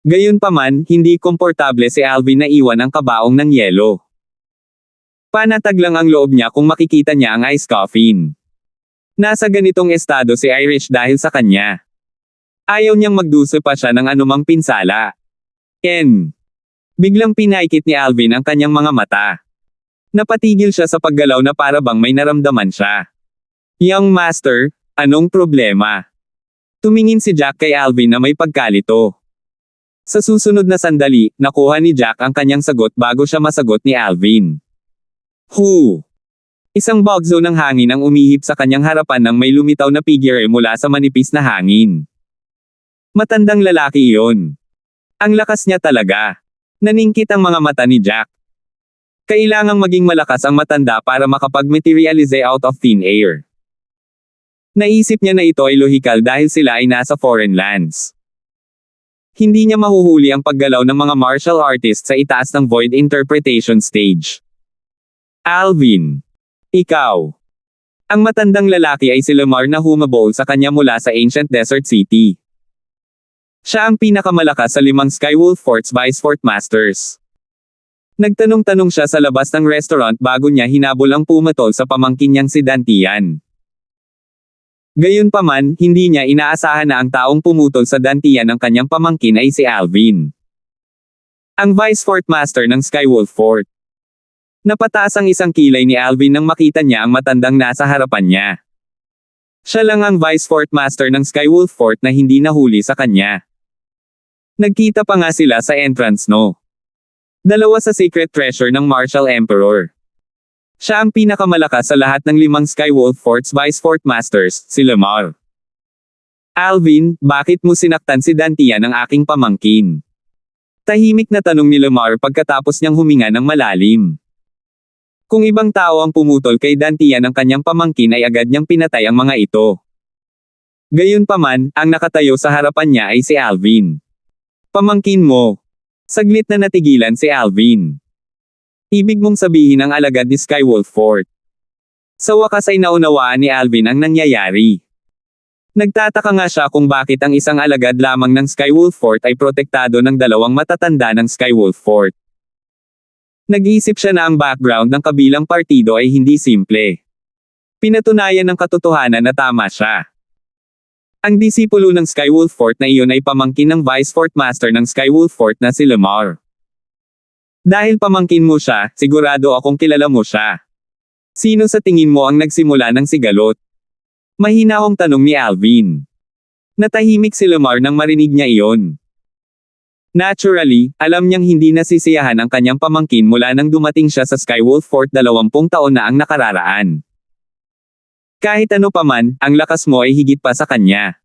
Gayunpaman, hindi komportable si Alvin na iwan ang kabaong ng yelo. Panatag lang ang loob niya kung makikita niya ang iced coffee. Nasa ganitong estado si Irish dahil sa kanya. Ayaw niyang magduso pa siya ng anumang pinsala. Biglang pinaikit ni Alvin ang kanyang mga mata. Napatigil siya sa paggalaw na para bang may naramdaman siya. Young Master, anong problema? Tumingin si Jack kay Alvin na may pagkalito. Sa susunod na sandali, nakuha ni Jack ang kanyang sagot bago siya masagot ni Alvin. Isang bugzo ng hangin ang umihip sa kanyang harapan nang may lumitaw na figure mula sa manipis na hangin. Matandang lalaki iyon. Ang lakas niya talaga. Naningkit ang mga mata ni Jack. Kailangang maging malakas ang matanda para makapag-materialize out of thin air. Naisip niya na ito ay lohikal dahil sila ay nasa foreign lands. Hindi niya mahuhuli ang paggalaw ng mga martial artists sa itaas ng void interpretation stage. Alvin. Ikaw. Ang matandang lalaki ay si Lamar na humabol sa kanya mula sa Ancient Desert City. Siya ang pinakamalakas sa 5 Skywolf Fort's Vice Fort Masters. Nagtanong-tanong siya sa labas ng restaurant bago niya hinabol ang pumatol sa pamangkin niyang si Dantian. Gayunpaman, hindi niya inaasahan na ang taong pumutol sa dantian ng kanyang pamangkin ay si Alvin, ang Vice Fort Master ng Skywolf Fort. Napataas ang isang kilay ni Alvin nang makita niya ang matandang nasa harapan niya. Siya lang ang Vice Fort Master ng Skywolf Fort na hindi nahuli sa kanya. Nagkita pa nga sila sa entrance dalawa sa secret treasure ng Martial Emperor. Siya ang pinakamalakas sa lahat ng 5 Skywolf Fort's Vice Fort Masters, si Lemar. Alvin, bakit mo sinaktan si Dantian ng aking pamangkin? Tahimik na tanong ni Lemar pagkatapos niyang huminga ng malalim. Kung ibang tao ang pumutol kay Dantian ng kanyang pamangkin ay agad niyang pinatay ang mga ito. Gayunpaman, ang nakatayo sa harapan niya ay si Alvin. Pamangkin mo. Saglit na natigilan si Alvin. Ibig mong sabihin ang alagad ni Skywolf Fort. Sa wakas ay naunawaan ni Alvin ang nangyayari. Nagtataka nga siya kung bakit ang isang alagad lamang ng Skywolf Fort ay protektado ng 2 matatanda ng Skywolf Fort. Nag-iisip siya na ang background ng kabilang partido ay hindi simple. Pinatunayan ng katotohanan na tama siya. Ang disipulo ng Skywolf Fort na iyon ay pamangkin ng Vice Fort Master ng Skywolf Fort na si Lemar. Dahil pamangkin mo siya, sigurado akong kilala mo siya. Sino sa tingin mo ang nagsimula ng sigalot? Mahinahong tanong ni Alvin. Natahimik si Lemar nang marinig niya iyon. Naturally, alam niyang hindi nasisiyahan ang kanyang pamangkin mula nang dumating siya sa Skywolf Fort 20 taon na ang nakararaan. Kahit ano paman, ang lakas mo ay higit pa sa kanya.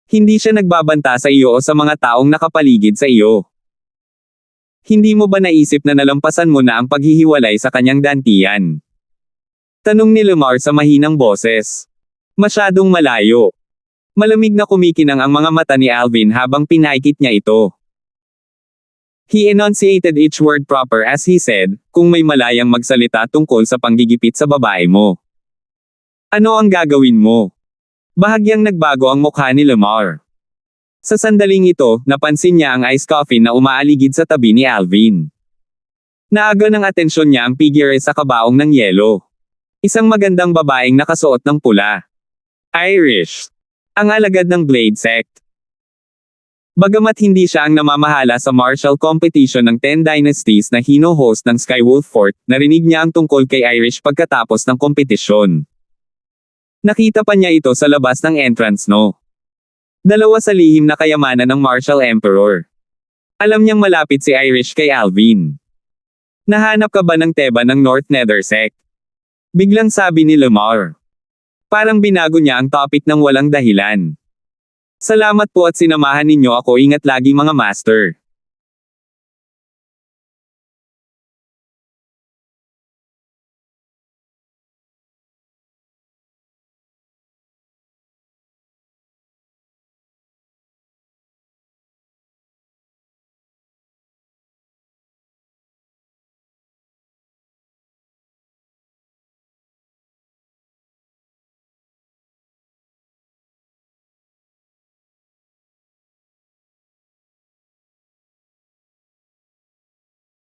Hindi siya nagbabanta sa iyo o sa mga taong nakapaligid sa iyo. Hindi mo ba naisip na nalampasan mo na ang paghihiwalay sa kanyang dantian? Tanong ni Lemar sa mahinang boses. Masyadong malayo. Malamig na kumikinang ang mga mata ni Alvin habang pinaikit niya ito. He enunciated each word proper as he said, kung may malayang magsalita tungkol sa panggigipit sa babae mo. Ano ang gagawin mo? Bahagyang nagbago ang mukha ni Lemar. Sa sandaling ito, napansin niya ang ice coffin na umaaligid sa tabi ni Alvin. Naaga ng atensyon niya ang figure sa kabaong ng yelo. Isang magandang babaeng nakasuot ng pula. Irish. Ang alagad ng Blade Sect. Bagamat hindi siya ang namamahala sa martial competition ng 10 Dynasties na hino-host ng Skywolf Fort, narinig niya ang tungkol kay Irish pagkatapos ng kompetisyon. Nakita pa niya ito sa labas ng entrance dalawa sa lihim na kayamanan ng Martial Emperor. Alam niyang malapit si Irish kay Alvin. Nahanap ka ba ng teba ng North Nether Sect? Biglang sabi ni Lemar. Parang binago niya ang topic ng walang dahilan. Salamat po at sinamahan ninyo ako, ingat lagi mga master.